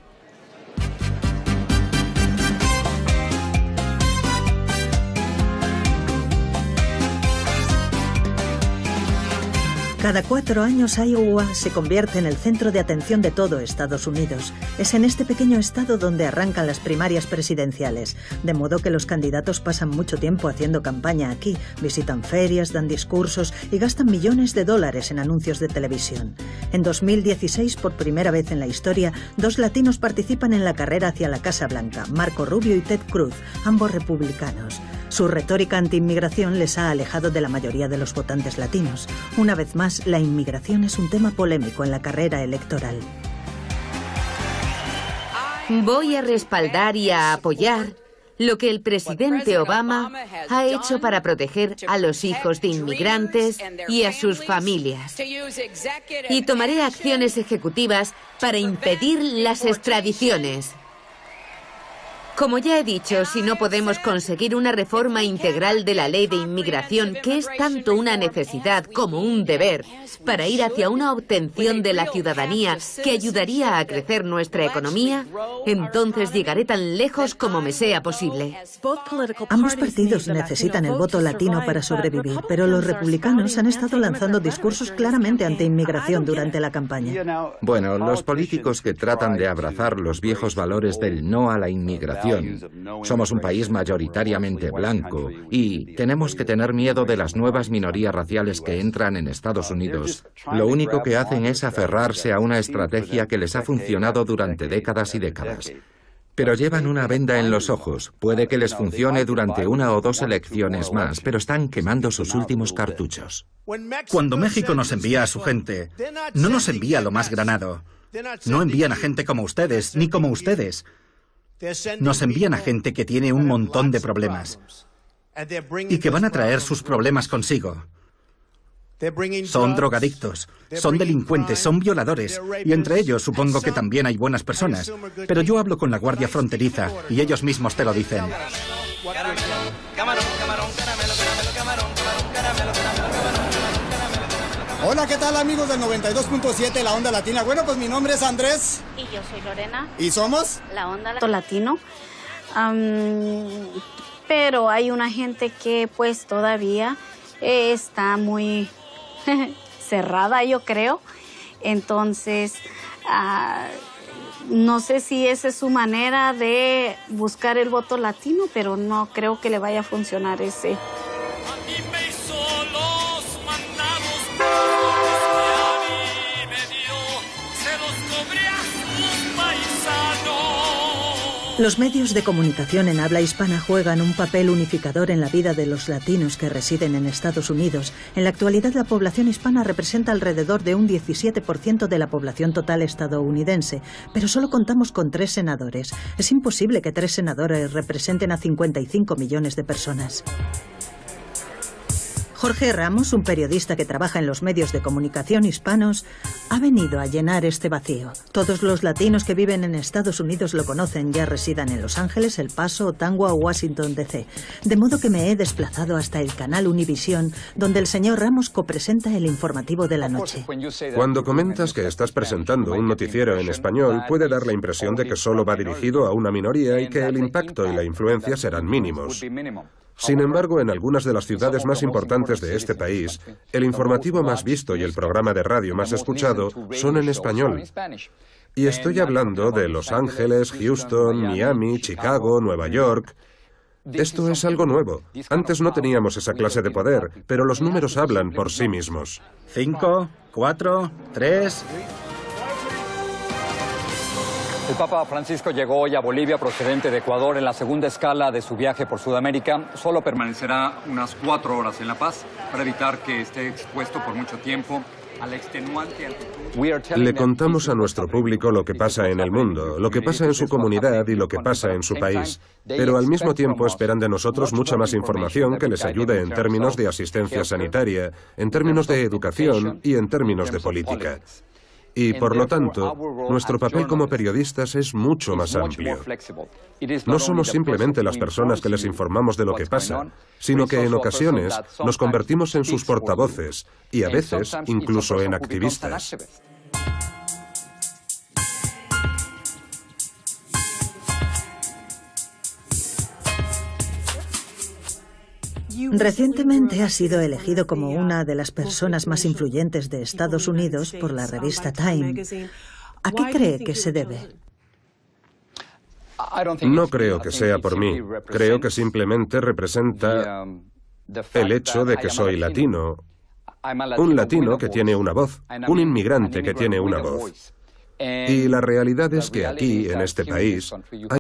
[SPEAKER 1] Cada 4 años Iowa se convierte en el centro de atención de todo Estados Unidos. Es en este pequeño estado donde arrancan las primarias presidenciales, de modo que los candidatos pasan mucho tiempo haciendo campaña aquí, visitan ferias, dan discursos y gastan millones de dólares en anuncios de televisión. En 2016, por primera vez en la historia, 2 latinos participan en la carrera hacia la Casa Blanca, Marco Rubio y Ted Cruz, ambos republicanos. Su retórica anti-inmigración les ha alejado de la mayoría de los votantes latinos. Una vez más, la inmigración es un tema polémico en la carrera electoral.
[SPEAKER 5] Voy a respaldar y a apoyar lo que el presidente Obama ha hecho para proteger a los hijos de inmigrantes y a sus familias. Y tomaré acciones ejecutivas para impedir las extradiciones. Como ya he dicho, si no podemos conseguir una reforma integral de la ley de inmigración, que es tanto una necesidad como un deber, para ir hacia una obtención de la ciudadanía que ayudaría a crecer nuestra economía, entonces llegaré tan lejos como me sea posible.
[SPEAKER 1] Ambos partidos necesitan el voto latino para sobrevivir, pero los republicanos han estado lanzando discursos claramente anti-inmigración durante la campaña.
[SPEAKER 4] Bueno, los políticos que tratan de abrazar los viejos valores del no a la inmigración. Somos un país mayoritariamente blanco y tenemos que tener miedo de las nuevas minorías raciales que entran en Estados Unidos. Lo único que hacen es aferrarse a una estrategia que les ha funcionado durante décadas y décadas. Pero llevan una venda en los ojos. Puede que les funcione durante 1 o 2 elecciones más, pero están quemando sus últimos cartuchos.
[SPEAKER 7] Cuando México nos envía a su gente, no nos envía lo más granado. No envían a gente como ustedes, ni como ustedes. Nos envían a gente que tiene un montón de problemas y que van a traer sus problemas consigo. Son drogadictos, son delincuentes, son violadores, y entre ellos supongo que también hay buenas personas. Pero yo hablo con la Guardia Fronteriza y ellos mismos te lo dicen.
[SPEAKER 20] Hola, ¿qué tal amigos del 92.7 La Onda Latina? Bueno, pues mi nombre es Andrés.
[SPEAKER 15] Y yo soy Lorena.
[SPEAKER 20] ¿Y somos?
[SPEAKER 15] La Onda Latino. Pero hay una gente que pues todavía está muy cerrada, yo creo. Entonces, no sé si esa es su manera de buscar el voto latino, pero no creo que le vaya a funcionar ese.
[SPEAKER 1] Los medios de comunicación en habla hispana juegan un papel unificador en la vida de los latinos que residen en Estados Unidos. En la actualidad, la población hispana representa alrededor de un 17% de la población total estadounidense, pero solo contamos con 3 senadores. Es imposible que 3 senadores representen a 55 millones de personas. Jorge Ramos, un periodista que trabaja en los medios de comunicación hispanos, ha venido a llenar este vacío. Todos los latinos que viven en Estados Unidos lo conocen, ya residan en Los Ángeles, El Paso, Ottawa o Washington, D.C. De modo que me he desplazado hasta el canal Univisión, donde el señor Ramos copresenta el informativo de la noche.
[SPEAKER 2] Cuando comentas que estás presentando un noticiero en español, puede dar la impresión de que solo va dirigido a una minoría y que el impacto y la influencia serán mínimos. Sin embargo, en algunas de las ciudades más importantes de este país, el informativo más visto y el programa de radio más escuchado son en español. Y estoy hablando de Los Ángeles, Houston, Miami, Chicago, Nueva York. Esto es algo nuevo. Antes no teníamos esa clase de poder, pero los números hablan por sí mismos.
[SPEAKER 7] 5, 4, 3...
[SPEAKER 8] El Papa Francisco llegó hoy a Bolivia procedente de Ecuador en la segunda escala de su viaje por Sudamérica. Solo permanecerá unas 4 horas en La Paz para evitar que esté expuesto por mucho tiempo a la extenuante altitud.
[SPEAKER 2] Le contamos a nuestro público lo que pasa en el mundo, lo que pasa en su comunidad y lo que pasa en su país. Pero al mismo tiempo esperan de nosotros mucha más información que les ayude en términos de asistencia sanitaria, en términos de educación y en términos de política. Y, por lo tanto, nuestro papel como periodistas es mucho más amplio. No somos simplemente las personas que les informamos de lo que pasa, sino que en ocasiones nos convertimos en sus portavoces y a veces incluso en activistas.
[SPEAKER 1] Recientemente ha sido elegido como una de las personas más influyentes de Estados Unidos por la revista Time. ¿A qué cree que se debe?
[SPEAKER 2] No creo que sea por mí. Creo que simplemente representa el hecho de que soy latino. Un latino que tiene una voz. Un inmigrante que tiene una voz. Y la realidad es que aquí, en este país,